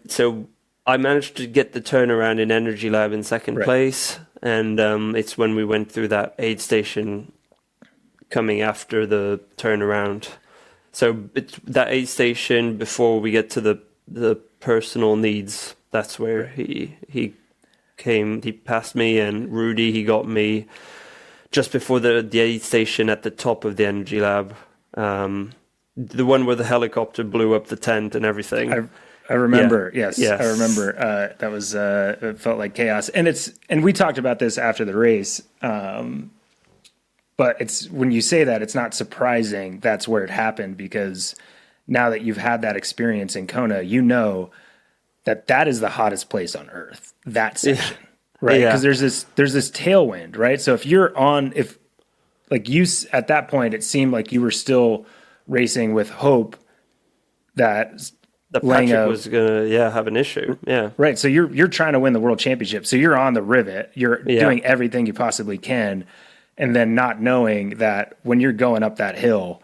B: So I managed to get the turnaround in energy lab in second place, and it's when we went through that aid station coming after the turnaround. So that aid station before we get to the personal needs, that's where he came. He passed me, and Rudy, he got me just before the aid station at the top of the energy lab. The one where the helicopter blew up the tent and everything.
A: I remember. Yeah. Yes, I remember. That was it felt like chaos. And we talked about this after the race. But it's when you say that, it's not surprising that's where it happened, because now that you've had that experience in Kona, you know that is the hottest place on earth, that section, right? Because there's this tailwind, right? So if at that point, it seemed like you were still racing with hope that
B: Patrick was gonna have an issue. Yeah.
A: Right. So you're trying to win the world championship. So you're on the rivet. You're doing everything you possibly can. And then not knowing that when you're going up that hill,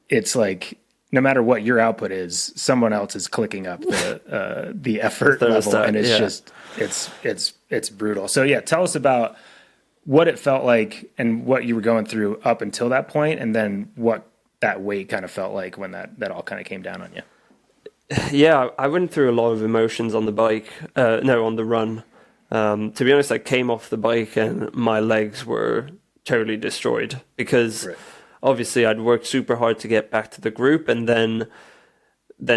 A: it's like no matter what your output is, someone else is clicking up the effort level, and it's just it's brutal. So yeah, tell us about what it felt like and what you were going through up until that point, and then what that weight kind of felt like when that all kind of came down on you.
B: Yeah, I went through a lot of emotions on the bike. On the run. To be honest, I came off the bike and my legs were totally destroyed, because obviously I'd worked super hard to get back to the group, and then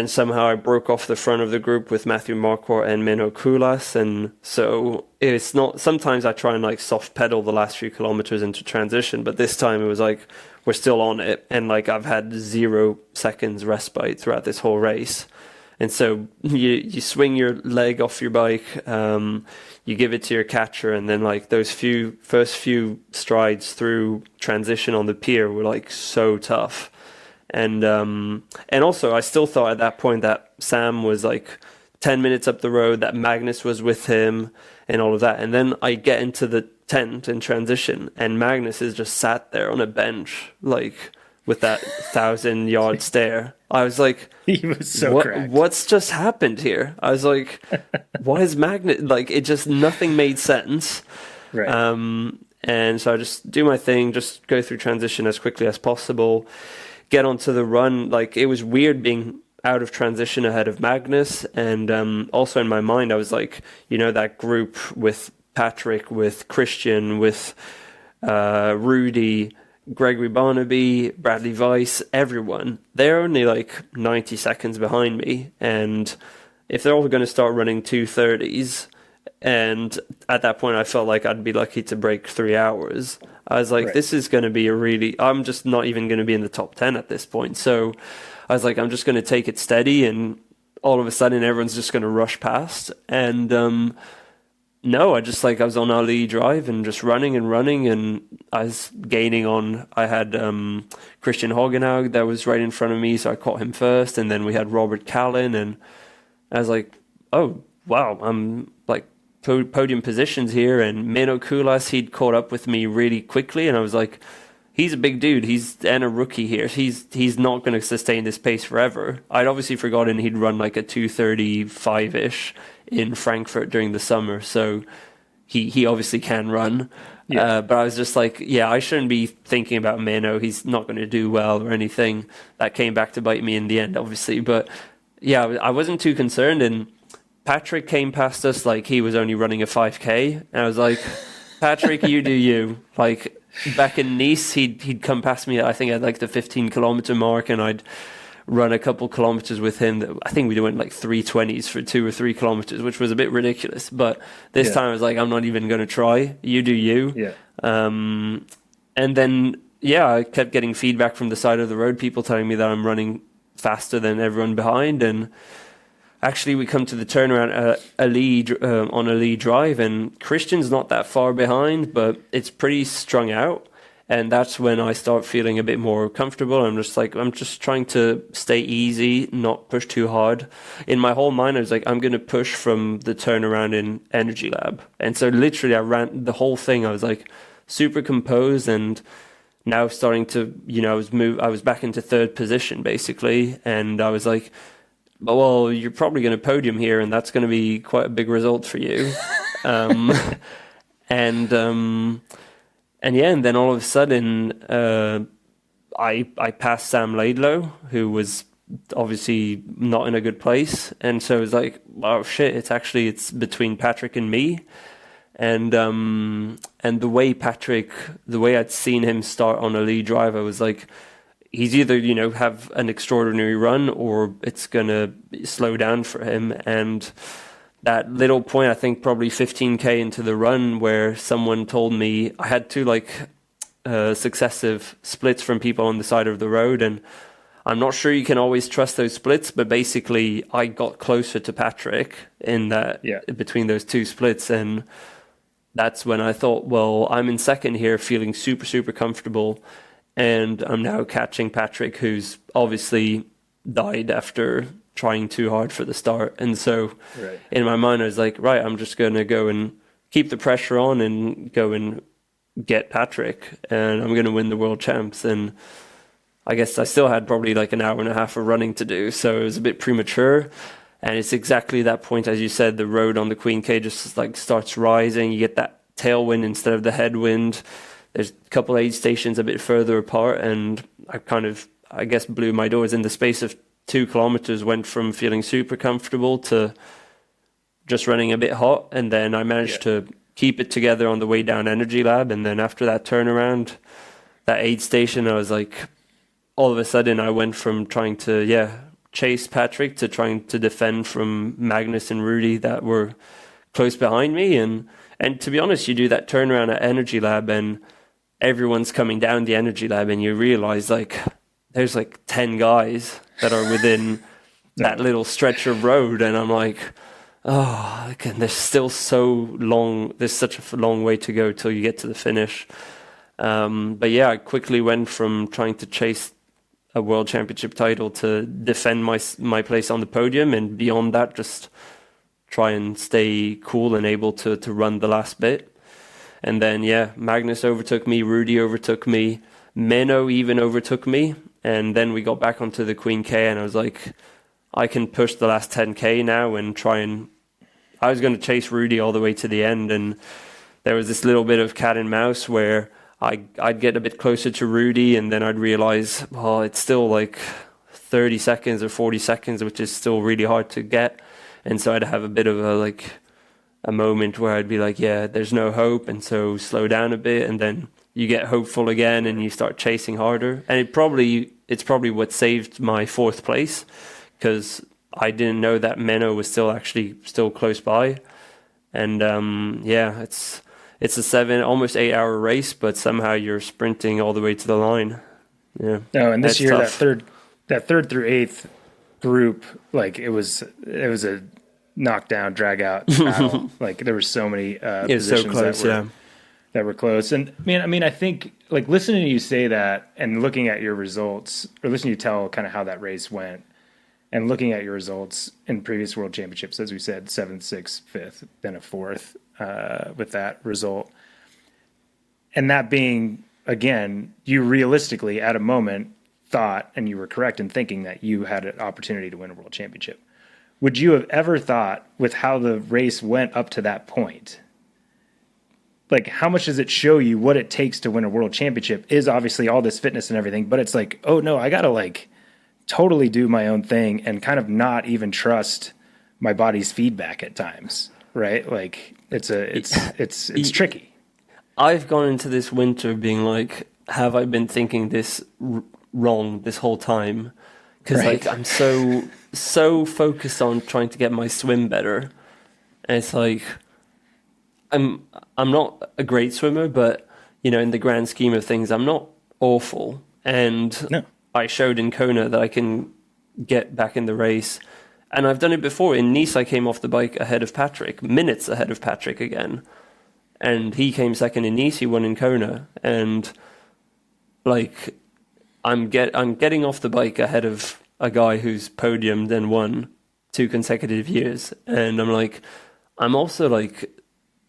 B: somehow I broke off the front of the group with Matthew Marquardt and Minho Kulas, and so it's not. Sometimes I try and like soft pedal the last few kilometers into transition, but this time it was like we're still on it, and like I've had 0 seconds respite throughout this whole race. And so you swing your leg off your bike, you give it to your catcher, and then like those first few strides through transition on the pier were like so tough. And also I still thought at that point that Sam was like 10 minutes up the road, that Magnus was with him and all of that. And then I get into the tent in transition, and Magnus is just sat there on a bench, like with that 1,000-yard stare. I was like,
A: he was so cracked.
B: What's just happened here? I was like, why is Magnus, like, it just, nothing made sense.
A: Right.
B: And so I just do my thing, just go through transition as quickly as possible, get onto the run. Like, it was weird being out of transition ahead of Magnus. And also in my mind, I was like, that group with Patrick, with Christian, with Rudy, Gregory Barnaby, Bradley Weiss, everyone, they're only like 90 seconds behind me. And if they're all going to start running 2:30s, and at that point I felt like I'd be lucky to break 3 hours, I was like,
A: Right.
B: this is going to be I'm just not even going to be in the top 10 at this point. So I was like, I'm just going to take it steady, and all of a sudden everyone's just going to rush past. And no, I was on Ali Drive and just running, and I was gaining on. I had Christian Hogenhaug that was right in front of me, so I caught him first, and then we had Robert Callan, and I was like, oh wow, I'm like podium positions here. And Meno Kulas, he'd caught up with me really quickly, and I was like, he's a big dude. And a rookie here. He's not going to sustain this pace forever. I'd obviously forgotten he'd run like a 2:35-ish in Frankfurt during the summer, so he obviously can run.
A: Yeah.
B: But I was just like, yeah, I shouldn't be thinking about Meno. He's not going to do well or anything. That came back to bite me in the end, obviously. But yeah, I wasn't too concerned. And Patrick came past us like he was only running a 5K. And I was like, Patrick, you do you. Like, back in Nice, he'd come past me, I think, at like the 15-kilometer mark, and I'd run a couple kilometers with him. I think we went like 3:20s for 2 or 3 kilometers, which was a bit ridiculous. But this time I was like, I'm not even going to try. You do you.
A: Yeah.
B: And then, I kept getting feedback from the side of the road, people telling me that I'm running faster than everyone behind. And actually, we come to the turnaround on a lead drive, and Christian's not that far behind, but it's pretty strung out. And that's when I start feeling a bit more comfortable. I'm just trying to stay easy, not push too hard. In my whole mind, I was like, I'm going to push from the turnaround in Energy Lab. And so literally I ran the whole thing. I was like super composed, and now starting to, I was back into third position basically. And I was like, well, you're probably going to podium here, and that's going to be quite a big result for you. And then all of a sudden, I passed Sam Laidlow, who was obviously not in a good place. And so it was like, oh shit, it's between Patrick and me. And the way I'd seen him start on a lead drive, I was like, he's either, have an extraordinary run, or it's going to slow down for him. And that little point, I think probably 15K into the run, where someone told me I had two successive splits from people on the side of the road, and I'm not sure you can always trust those splits, but basically I got closer to Patrick in that between those two splits. And that's when I thought, well, I'm in second here, feeling super, super comfortable, and I'm now catching Patrick, who's obviously died after trying too hard for the start. And so in my mind, I was like, right, I'm just going to go and keep the pressure on and go and get Patrick, and I'm going to win the world champs. And I guess I still had probably like an hour and a half of running to do, so it was a bit premature. And it's exactly that point, as you said, the road on the Queen K just like starts rising. You get that tailwind instead of the headwind. There's a couple aid stations a bit further apart, and I guess blew my doors in the space of 2 kilometers, went from feeling super comfortable to just running a bit hot. And then I managed to keep it together on the way down Energy Lab. And then after that turnaround, that aid station, I was like, all of a sudden I went from trying to, chase Patrick to trying to defend from Magnus and Rudy that were close behind me. And to be honest, you do that turnaround at Energy Lab and everyone's coming down the Energy Lab, and you realize like there's like 10 guys that are within that little stretch of road. And I'm like, oh, there's still so long. There's such a long way to go till you get to the finish. But I quickly went from trying to chase a world championship title to defend my place on the podium. And beyond that, just try and stay cool and able to run the last bit. And then, Magnus overtook me. Rudy overtook me. Meno even overtook me. And then we got back onto the Queen K, and I was like, I can push the last 10K now and I was going to chase Rudy all the way to the end. And there was this little bit of cat and mouse where I'd get a bit closer to Rudy, and then I'd realize, well, it's still like 30 seconds or 40 seconds, which is still really hard to get. And so I'd have a bit of a moment where I'd be like, there's no hope. And so slow down a bit. And then you get hopeful again and you start chasing harder. And it's probably what saved my 4th place, because I didn't know that Menno was still close by. And it's a 7, almost 8 hour race, but somehow you're sprinting all the way to the line. Yeah.
A: No, and this year
B: tough.
A: that third through 8th group, like it was a knockdown, drag out battle. Like there were so many positions
B: so close,
A: that were close. And I mean, I think like listening to you say that and looking at your results, or listening to you tell kind of how that race went, and looking at your results in previous world championships, as we said, 7th, 6th, 5th, then a 4th with that result. And that being, again, you realistically at a moment thought, and you were correct in thinking that you had an opportunity to win a world championship. Would you have ever thought, with how the race went up to that point, like how much does it show you what it takes to win a world championship is obviously all this fitness and everything, but it's like, oh no, I got to like totally do my own thing and kind of not even trust my body's feedback at times, right? Like it's tricky.
B: I've gone into this winter being like, have I been thinking this wrong this whole time? Because
A: right.
B: like I'm so focused on trying to get my swim better, and it's like I'm not a great swimmer, but you know, in the grand scheme of things, I'm not awful. And
A: no.
B: I showed in Kona that I can get back in the race, and I've done it before. In Nice, I came off the bike ahead of Patrick, minutes ahead of Patrick again, and he came second in Nice. He won in Kona, and like I'm getting off the bike ahead of a guy who's podiumed and won 2 consecutive years, and I'm like, I'm also like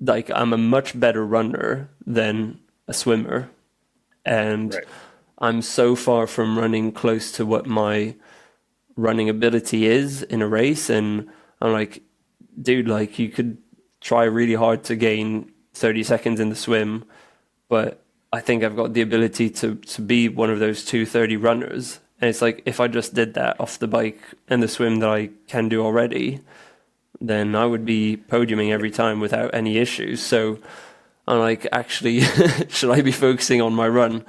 B: I'm a much better runner than a swimmer, and
A: right.
B: I'm so far from running close to what my running ability is in a race, and I'm like, dude, like you could try really hard to gain 30 seconds in the swim, but I think I've got the ability to be one of those 2:30 runners. And it's like, if I just did that off the bike and the swim that I can do already, then I would be podiuming every time without any issues. So I'm like, actually, should I be focusing on my run?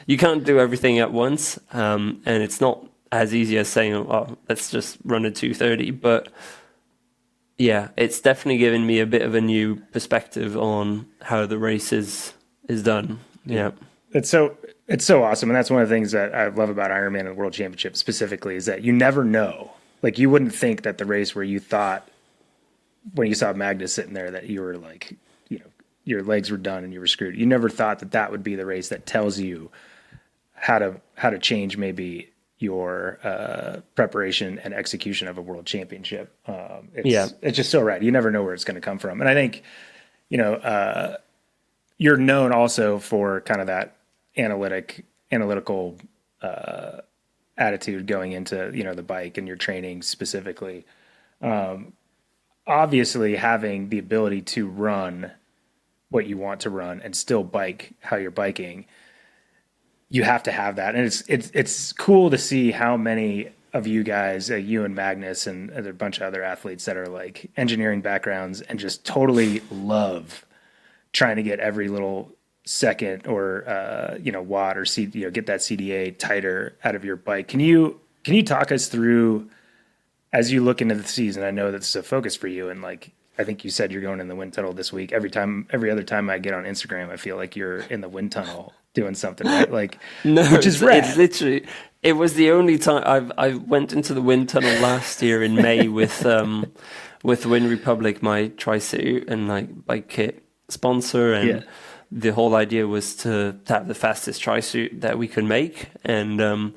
B: You can't do everything at once, and it's not as easy as saying, oh, let's just run a 2:30. But yeah, it's definitely given me a bit of a new perspective on how the race is done. Yeah.
A: It's so awesome. And that's one of the things that I love about Ironman and World Championship specifically, is that you never know. Like you wouldn't think that the race where you thought, when you saw Magnus sitting there, that you were like, you know, your legs were done and you were screwed. You never thought that that would be the race that tells you how to change maybe your preparation and execution of a world championship. It's just so right. You never know where it's going to come from. And I think, you know, you're known also for kind of that analytical attitude going into, you know, the bike and your training specifically. Obviously having the ability to run what you want to run and still bike how you're biking, you have to have that. And it's cool to see how many of you guys, you and Magnus and a bunch of other athletes that are like engineering backgrounds and just totally love trying to get every little second or you know, watt or get that CDA tighter out of your bike. Can you talk us through, as you look into the season? I know that's a focus for you, and like I think you said you're going in the wind tunnel this week. Every other time I get on Instagram, I feel like you're in the wind tunnel doing something, right? Like,
B: no,
A: which is rad.
B: It's literally, it was the only time I went into the wind tunnel last year in May with Wind Republic, my tri-suit and like bike kit sponsor, and the whole idea was to have the fastest tri-suit that we could make. And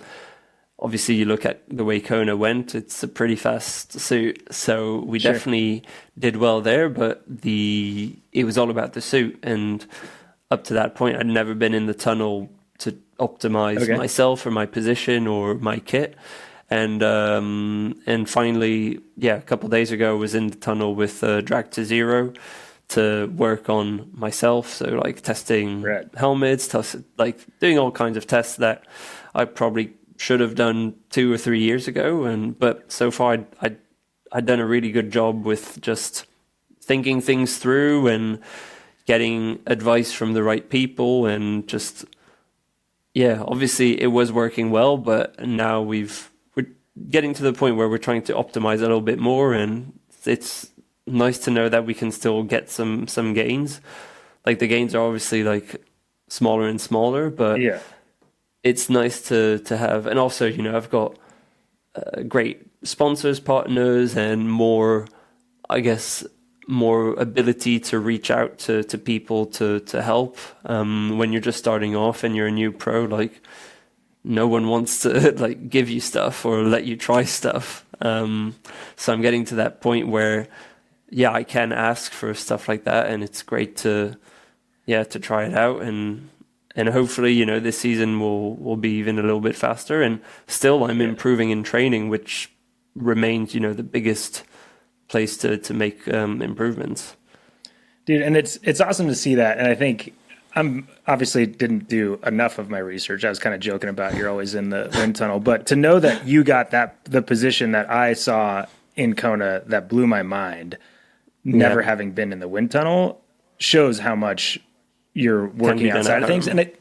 B: obviously you look at the way Kona went, it's a pretty fast suit, so we definitely did well there, but it was all about the suit. And up to that point I'd never been in the tunnel to optimize myself or my position or my kit. And finally, a couple of days ago I was in the tunnel with Drag to Zero to work on myself, so like testing helmets, like doing all kinds of tests that I probably should have done 2 or 3 years ago. But so far I'd done a really good job with just thinking things through and getting advice from the right people, and just, yeah, obviously it was working well, but now we're getting to the point where we're trying to optimize a little bit more, and it's nice to know that we can still get some gains. Like the gains are obviously like smaller and smaller, but
A: Yeah.
B: it's nice to have. And also, I've got great sponsors, partners, and more, I guess, more ability to reach out to people to help. When you're just starting off and you're a new pro, like no one wants to like give you stuff or let you try stuff. So I'm getting to that point where, yeah, I can ask for stuff like that, and it's great to try it out, and hopefully, this season will be even a little bit faster. And still, I'm improving in training, which remains, the biggest place to make improvements.
A: Dude, and it's awesome to see that. And I think I'm obviously didn't do enough of my research. I was kind of joking about you're always in the wind tunnel, but to know that you got the position that I saw in Kona that blew my mind, never having been in the wind tunnel, shows how much you're working outside of things. And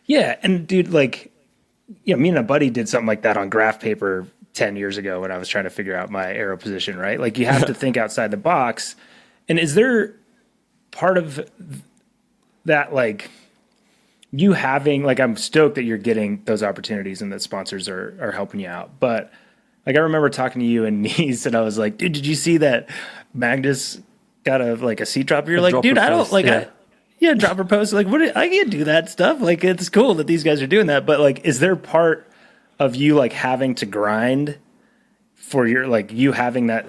A: and dude, like, me and a buddy did something like that on graph paper 10 years ago when I was trying to figure out my aero position, right? Like you have to think outside the box. And is there part of that, like you having, like, I'm stoked that you're getting those opportunities and that sponsors are helping you out. But like, I remember talking to you and Nice, and I was like, dude, did you see that Magnus got a seat drop? You're like, dude, I don't like, dropper post. Like, I can't do that stuff. Like, it's cool that these guys are doing that. But like, is there part of you like having to grind for your, like, you having that,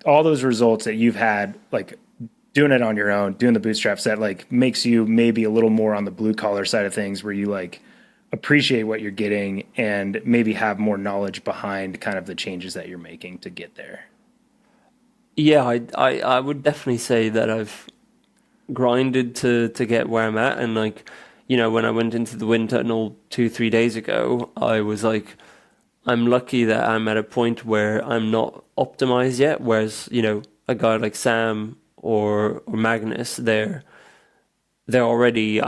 A: all those results that you've had, like doing it on your own, doing the bootstraps, that like makes you maybe a little more on the blue collar side of things, where you like appreciate what you're getting and maybe have more knowledge behind kind of the changes that you're making to get there?
B: Yeah, I would definitely say that I've grinded to get where I'm at. And like, when I went into the wind tunnel 2-3 days ago, I was like, I'm lucky that I'm at a point where I'm not optimized yet. Whereas, a guy like Sam or Magnus, they're already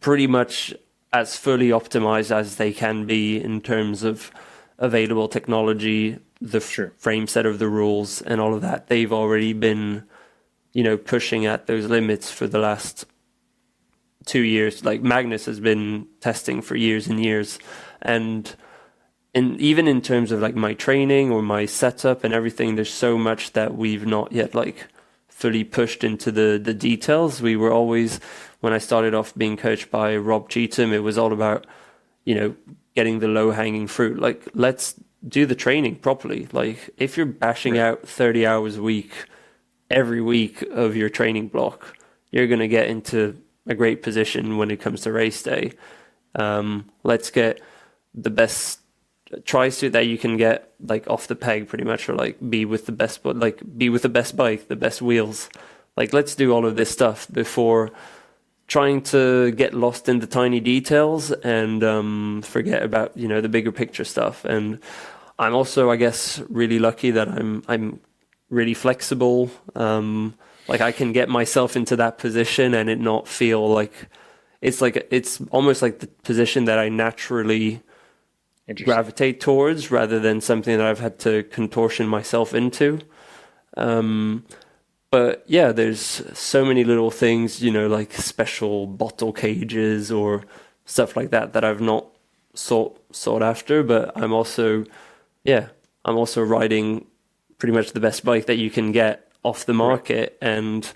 B: pretty much as fully optimized as they can be in terms of available technology, the frame set of the rules and all of that. They've already been, pushing at those limits for the last 2 years. Like Magnus has been testing for years and years. And even in terms of like my training or my setup and everything, there's so much that we've not yet like fully pushed into the details. We were always, when I started off being coached by Rob Cheatham, it was all about, getting the low hanging fruit. Like, let's do the training properly. Like if you're bashing out 30 hours a week, every week of your training block, you're going to get into a great position when it comes to race day. Let's get the best tri-suit that you can get, like off the peg pretty much, or like be with the best bike, the best wheels. Like, let's do all of this stuff before trying to get lost in the tiny details and forget about, the bigger picture stuff. And I'm also, I guess, really lucky that I'm really flexible. Like I can get myself into that position and it not feel like it's almost like the position that I naturally gravitate towards, rather than something that I've had to contortion myself into. But yeah, there's so many little things, like special bottle cages or stuff like that I've not sought after. But I'm also riding pretty much the best bike that you can get off the market, and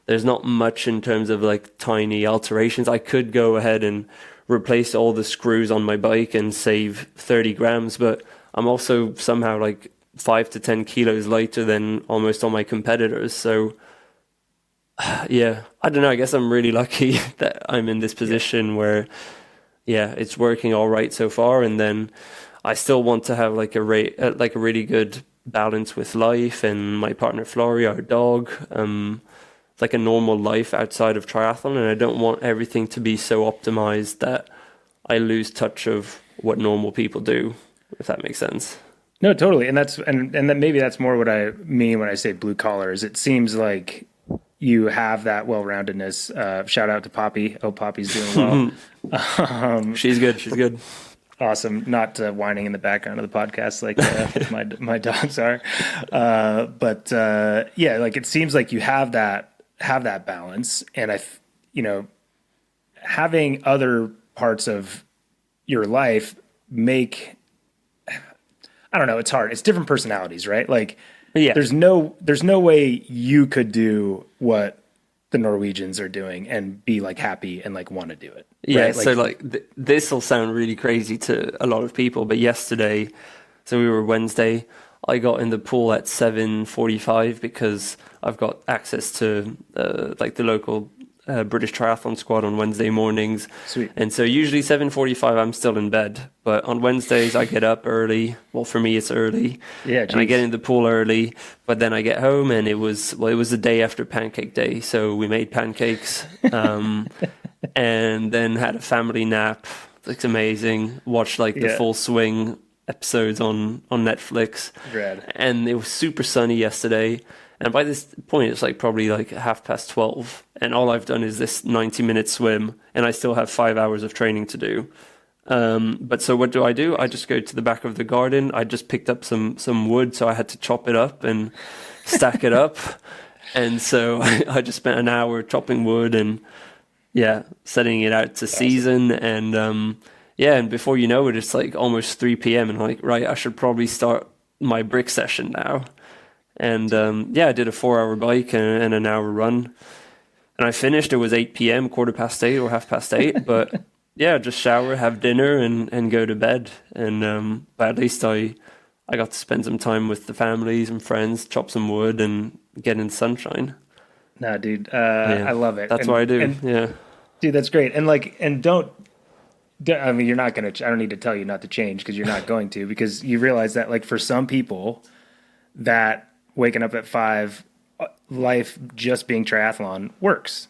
B: there's not much in terms of like tiny alterations. I could go ahead and replace all the screws on my bike and save 30 grams, but I'm also somehow like 5 to 10 kilos lighter than almost all my competitors. So yeah, I don't know, I guess I'm really lucky that I'm in this position where it's working all right so far. And then I still want to have like a really good balance with life and my partner Flori, our dog, like a normal life outside of triathlon. And I don't want everything to be so optimized that I lose touch of what normal people do, if that makes sense.
A: No, totally. And then maybe that's more what I mean when I say blue collar, is it seems like you have that well-roundedness. Shout out to Poppy. Oh, Poppy's doing well.
B: She's good. She's good.
A: Awesome. Not whining in the background of the podcast like my dogs are. Yeah, like it seems like you have that balance, and having other parts of your life make, I don't know, it's hard. It's different personalities, right? Like,
B: Yeah.
A: there's no way you could do what the Norwegians are doing and be like happy and like want to do it.
B: Yeah,
A: right?
B: so like this will sound really crazy to a lot of people, but yesterday, so we were Wednesday, I got in the pool at 7:45 because I've got access to like the local British Triathlon squad on Wednesday mornings.
A: Sweet.
B: And so usually 7:45 I'm still in bed, but on Wednesdays I get up early. Well, for me it's early.
A: Yeah,
B: and I get in the pool early, but then I get home and it was the day after Pancake Day, so we made pancakes. And then had a family nap. It's amazing. Watched like the Full Swing episodes on Netflix.
A: Rad.
B: And it was super sunny yesterday. And by this point, it's like probably like 12:30. And all I've done is this 90-minute swim. And I still have 5 hours of training to do. But so what do? I just go to the back of the garden. I just picked up some wood, so I had to chop it up and stack it up. And so I just spent an hour chopping wood and setting it out to season. And and before you know it, it's like almost 3 p.m. and I'm like, right, I should probably start my brick session now. And I did a 4-hour bike and an hour run. And I finished, it was 8 p.m., 8:15 or 8:30. But just shower, have dinner and go to bed. And but at least I got to spend some time with the families and friends, chop some wood and get in the sunshine.
A: Nah, dude, I love it.
B: That's what I do.
A: Dude, that's great. And don't, I mean, you're not going to, I don't need to tell you not to change because you're not going to, because you realize that like for some people that waking up at 5, life just being triathlon works.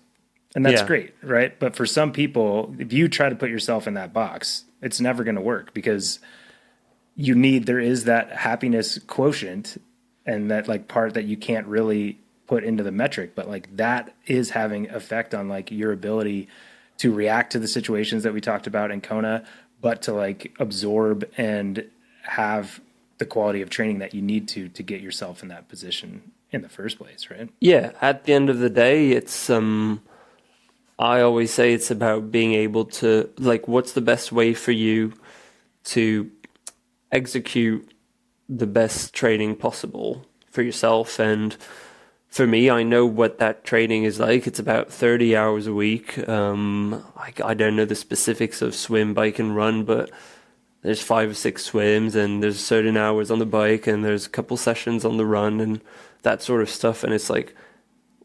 A: And that's great, right? But for some people, if you try to put yourself in that box, it's never going to work because there is that happiness quotient and that like part that you can't really put into the metric, but like that is having effect on like your ability to react to the situations that we talked about in Kona, but to like absorb and have the quality of training that you need to get yourself in that position in the first place, right?
B: Yeah, at the end of the day, it's I always say it's about being able to like, what's the best way for you to execute the best training possible for yourself. And for me, I know what that training is like. It's about 30 hours a week. I don't know the specifics of swim, bike, and run, but there's 5 or 6 swims, and there's certain hours on the bike, and there's a couple sessions on the run, and that sort of stuff. And it's like,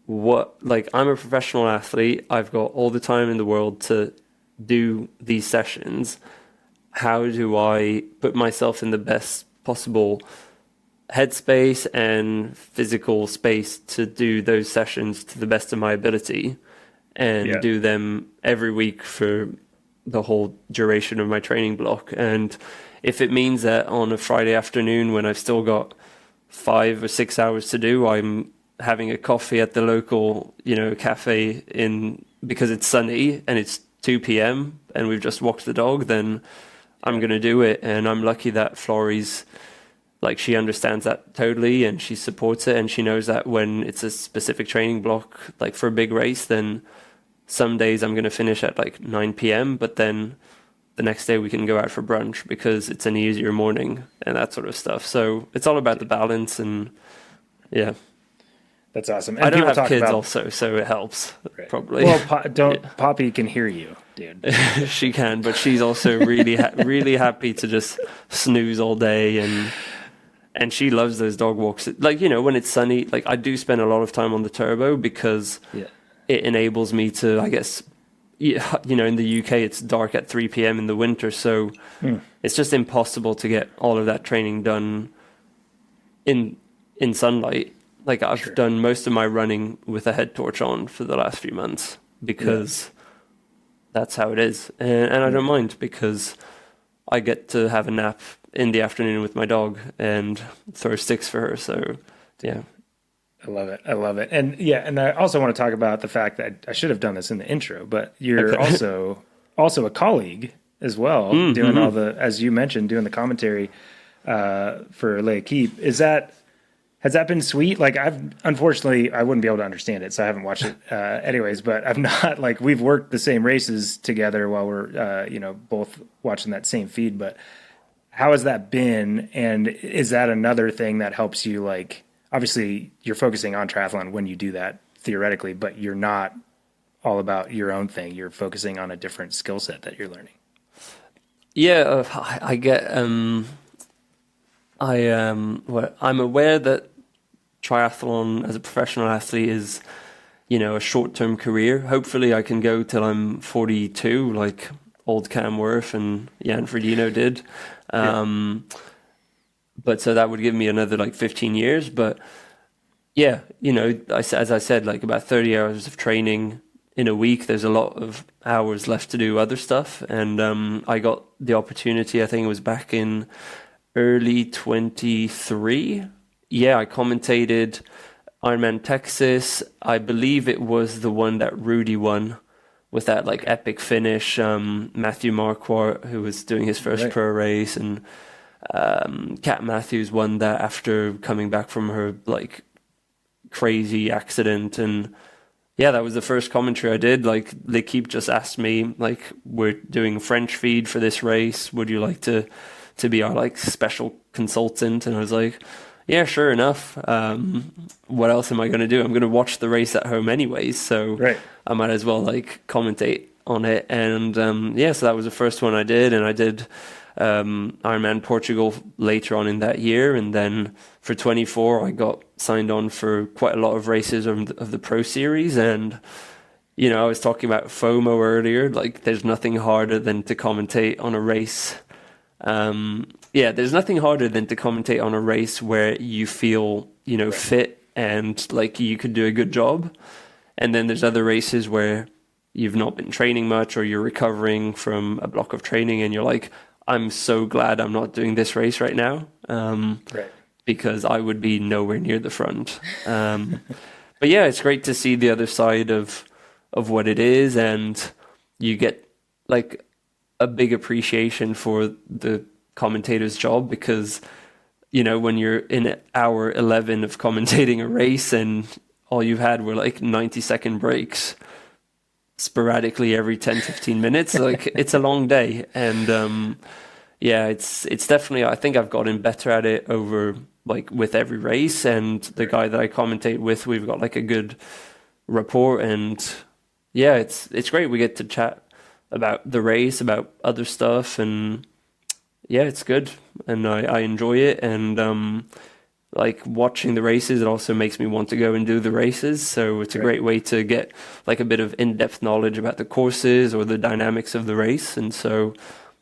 B: I'm a professional athlete. I've got all the time in the world to do these sessions. How do I put myself in the best possible headspace and physical space to do those sessions to the best of my ability and do them every week for the whole duration of my training block? And if it means that on a Friday afternoon when I've still got 5 or 6 hours to do, I'm having a coffee at the local, cafe because it's sunny and it's 2 p.m. and we've just walked the dog, then I'm going to do it. And I'm lucky that Florrie's like, she understands that totally and she supports it, and she knows that when it's a specific training block, like for a big race, then some days I'm going to finish at like 9 p.m. but then the next day we can go out for brunch because it's an easier morning and that sort of stuff. So it's all about the balance. And
A: that's awesome. And
B: I don't have kids also, so it helps probably.
A: Well, Poppy can hear you, dude.
B: She can, but she's also really really happy to just snooze all day, and she loves those dog walks. Like, when it's sunny, like I do spend a lot of time on the turbo because it enables me to, I guess, in the UK it's dark at 3 p.m. in the winter, so it's just impossible to get all of that training done in sunlight. Like I've done most of my running with a head torch on for the last few months because that's how it is. And I don't mind because I get to have a nap in the afternoon with my dog and throw sticks for her. So,
A: I love it. I love it. And yeah, and I also want to talk about the fact that I should have done this in the intro, but you're
B: Okay.
A: also a colleague as well, doing all the, as you mentioned, doing the commentary for L'Equipe. Has that been sweet? Like, unfortunately I wouldn't be able to understand it, so I haven't watched it anyways. But I've not, like, we've worked the same races together while we're both watching that same feed. But how has that been? And is that another thing that helps you? Like, obviously you're focusing on triathlon when you do that theoretically, but you're not all about your own thing. You're focusing on a different skill set that you're learning.
B: Yeah, I get. I'm aware that triathlon as a professional athlete is, a short-term career. Hopefully, I can go till I'm 42, like old Cam Worth and Jan Frodeno did. But so that would give me another like 15 years. But yeah, as I said, like about 30 hours of training in a week. There's a lot of hours left to do other stuff, and I got the opportunity. I think it was back in early 23. Yeah, I commentated Ironman Texas. I believe it was the one that Rudy won with that like epic finish. Matthew Marquardt, who was doing his first pro race, and Kat Matthews won that after coming back from her like crazy accident. And yeah, that was the first commentary I did. Like, L'Equipe just asked me, like, we're doing French feed for this race. Would you like to be our like special consultant? And I was like, yeah, sure enough. What else am I going to do? I'm going to watch the race at home anyways, so I might as well like commentate on it. And so that was the first one I did, and I did Ironman Portugal later on in that year, and then for 24 I got signed on for quite a lot of races of the Pro Series. And I was talking about FOMO earlier. Like, there's nothing harder than to commentate on a race. There's nothing harder than to commentate on a race where you feel, fit and like you could do a good job. And then there's other races where you've not been training much, or you're recovering from a block of training, and you're like, I'm so glad I'm not doing this race right now, because I would be nowhere near the front. But yeah, it's great to see the other side of what it is, and you get like a big appreciation for the commentator's job, because when you're in hour 11 of commentating a race and all you've had were like 90-second breaks sporadically every 10-15 minutes, like, it's a long day. And it's definitely, I think I've gotten better at it over like with every race, and the guy that I commentate with, we've got like a good rapport. And yeah, it's great. We get to chat about the race, about other stuff, and yeah, it's good, and I enjoy it. And like watching the races, it also makes me want to go and do the races. So it's a great way to get like a bit of in-depth knowledge about the courses or the dynamics of the race. And so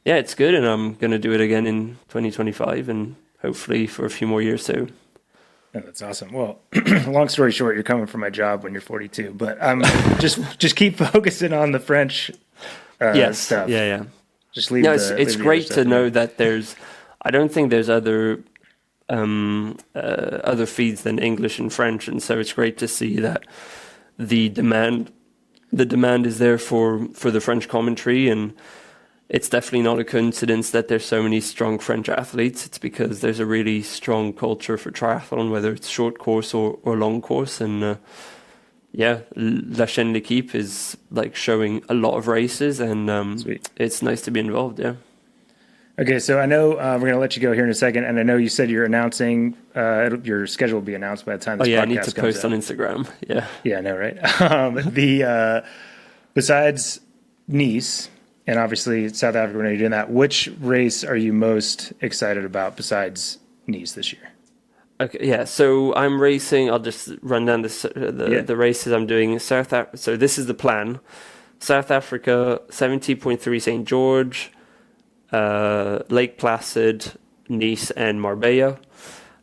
B: yeah, it's good, and I'm going to do it again in 2025, and hopefully for a few more years too.
A: Oh, that's awesome. Well, long story short, you're coming for my job when you're 42, but just keep focusing on the French stuff.
B: Yeah.
A: Just leave.
B: It's great to know that I don't think there's other feeds than English and French, and so it's great to see that the demand is there for the French commentary. And it's definitely not a coincidence that there's so many strong French athletes. It's because there's a really strong culture for triathlon, whether it's short course or long course. And La Chaîne L'Equipe is like showing a lot of races, and it's nice to be involved. Yeah.
A: Okay, so I know we're going to let you go here in a second, and I know you said you're announcing your schedule will be announced by the time this podcast
B: I need to post on Instagram. Yeah,
A: I know, right? Besides Nice, and obviously South Africa, when you're doing that, which race are you most excited about besides Nice this year?
B: Okay, yeah. So I'm racing. I'll just run down the races I'm doing. So this is the plan: South Africa, 70.3 St. George, Lake Placid, Nice, and Marbella.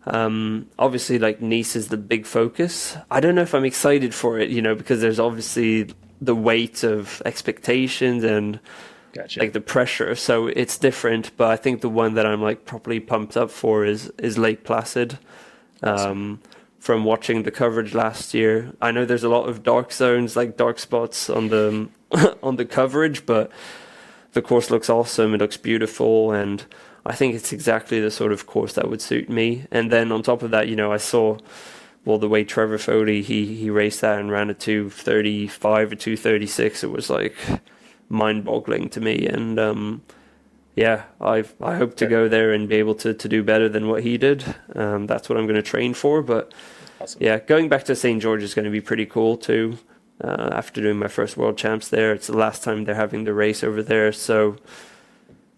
B: Obviously, like, Nice is the big focus. I don't know if I'm excited for it, because there's obviously the weight of expectations and like the pressure. So it's different. But I think the one that I'm like properly pumped up for is Lake Placid.
A: Awesome.
B: from watching the coverage last year. I know there's a lot of dark zones, like dark spots on the on the coverage, but the course looks awesome. It looks beautiful, and I think it's exactly the sort of course that would suit me. And then on top of that, I saw, well, the way Trevor Fody, he raced that and ran a 2:35 or 2:36. It was like mind-boggling to me. And yeah, I hope to go there and be able to do better than what he did. That's what I'm going to train for. But
A: Awesome.
B: yeah, going back to St. George is going to be pretty cool too. After doing my first World Champs there, it's the last time they're having the race over there. So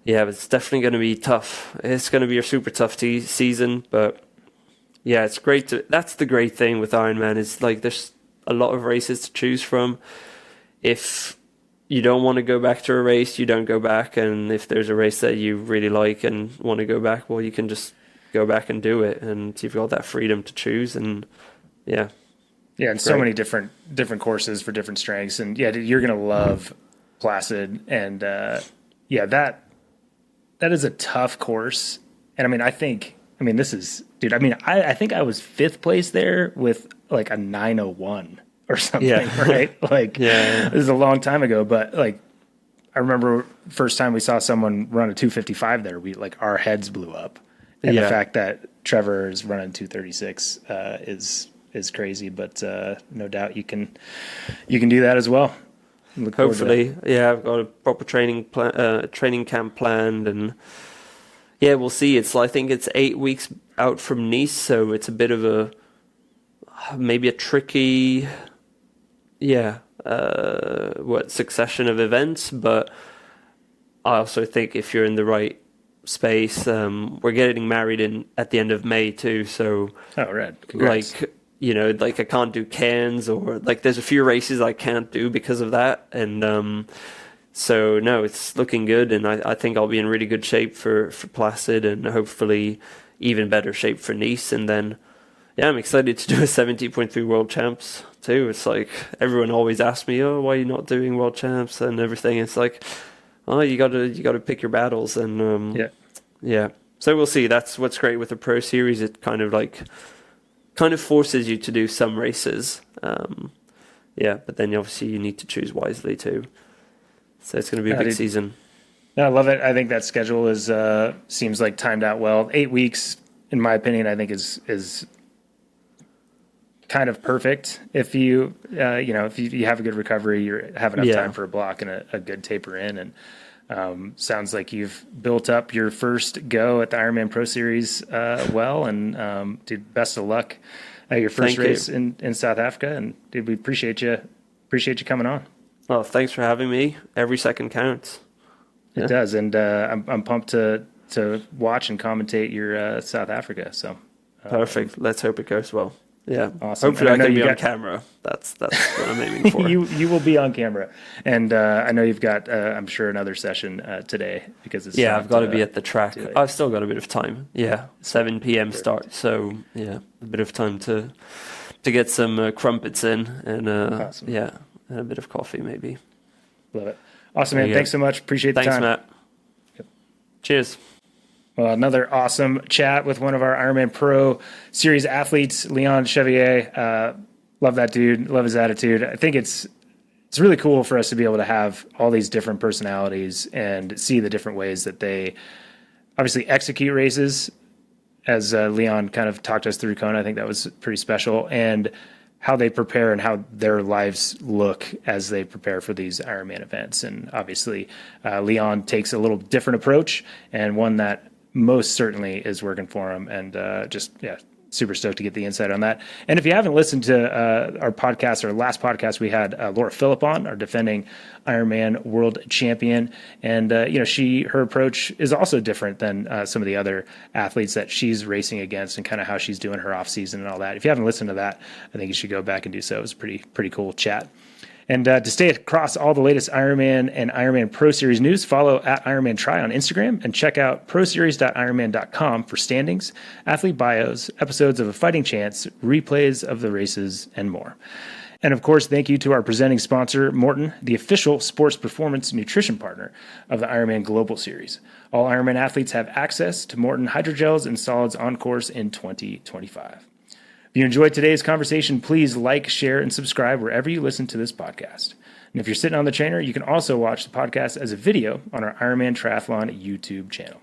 B: yeah, it's definitely going to be tough. It's going to be a super tough season, but yeah, it's great that's the great thing with Ironman is like there's a lot of races to choose from. If you don't want to go back to a race, you don't go back, and if there's a race that you really like and want to go back, well, you can just go back and do it, and you've got that freedom to choose. And yeah,
A: and so many different courses for different strengths, and yeah, you're gonna love Placid, and yeah, that is a tough course. And I think this is, dude, I think I was 5th place there with like a 9:01 or something, right? Like, this is a long time ago, but like, I remember first time we saw someone run a 2:55 there, our heads blew up. And the fact that Trevor is running 2:36 is crazy, but no doubt you can do that as well.
B: Hopefully, I've got a proper training camp planned, and yeah, we'll see. I think it's 8 weeks out from Nice, so it's a bit of maybe a tricky, succession of events. But I also think if you're in the right space, we're getting married at the end of May too. So,
A: rad. Congrats.
B: Like I can't do Cairns, or like there's a few races I can't do because of that. And so no, it's looking good, and I think I'll be in really good shape for Placid, and hopefully even better shape for Nice. And then I'm excited to do a 70.3 World Champs too. It's like everyone always asks me, oh, why are you not doing World Champs and everything? It's like, oh, you gotta pick your battles. And so we'll see. That's what's great with the Pro Series. It kind of forces you to do some races. But then obviously you need to choose wisely too. So it's going to be a good season.
A: I love it. I think that schedule is seems like timed out well. 8 weeks, in my opinion, I think is kind of perfect. If you if you have a good recovery, you have enough time for a block and a good taper in. And sounds like you've built up your first go at the Ironman Pro Series well. And dude, best of luck at your first race in South Africa. And dude, we appreciate you coming on.
B: Well, thanks for having me. Every second counts.
A: It does, and I'm pumped to watch and commentate your South Africa. So
B: perfect. Let's hope it goes well. Yeah,
A: awesome.
B: Hopefully I can be on camera. That's what I'm aiming for.
A: You will be on camera, and I know you've got I'm sure another session today because it's
B: I've got to be at the track. I've still got a bit of time. 7 p.m. start, so a bit of time to get some crumpets in, and
A: awesome.
B: And a bit of coffee maybe.
A: Love it. Awesome, man. Thanks so much. Appreciate the time.
B: Thanks, Matt. Yep. Cheers.
A: Well, another awesome chat with one of our Ironman Pro Series athletes, Leon Chevalier. Love that dude. Love his attitude. I think it's really cool for us to be able to have all these different personalities and see the different ways that they obviously execute races. As Leon kind of talked us through Kona, I think that was pretty special. And how they prepare and how their lives look as they prepare for these Ironman events. And obviously, Leon takes a little different approach, and one that most certainly is working for him. And super stoked to get the insight on that. And if you haven't listened to our podcast, our last podcast, we had Laura Phillip on, our defending Ironman world champion. And, her approach is also different than some of the other athletes that she's racing against, and kind of how she's doing her off season and all that. If you haven't listened to that, I think you should go back and do so. It was a pretty cool chat. And to stay across all the latest Ironman and Ironman Pro Series news, follow at Ironman Try on Instagram, and check out proseries.ironman.com for standings, athlete bios, episodes of A Fighting Chance, replays of the races, and more. And of course, thank you to our presenting sponsor, Morton, the official sports performance nutrition partner of the Ironman Global Series. All Ironman athletes have access to Morton hydrogels and solids on course in 2025. If you enjoyed today's conversation, please like, share, and subscribe wherever you listen to this podcast. And if you're sitting on the trainer, you can also watch the podcast as a video on our Ironman Triathlon YouTube channel.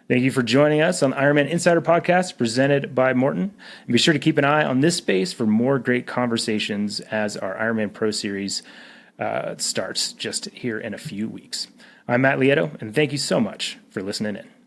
A: Thank you for joining us on the Ironman Insider Podcast presented by Morton. And be sure to keep an eye on this space for more great conversations as our Ironman Pro Series starts just here in a few weeks. I'm Matt Lieto, and thank you so much for listening in.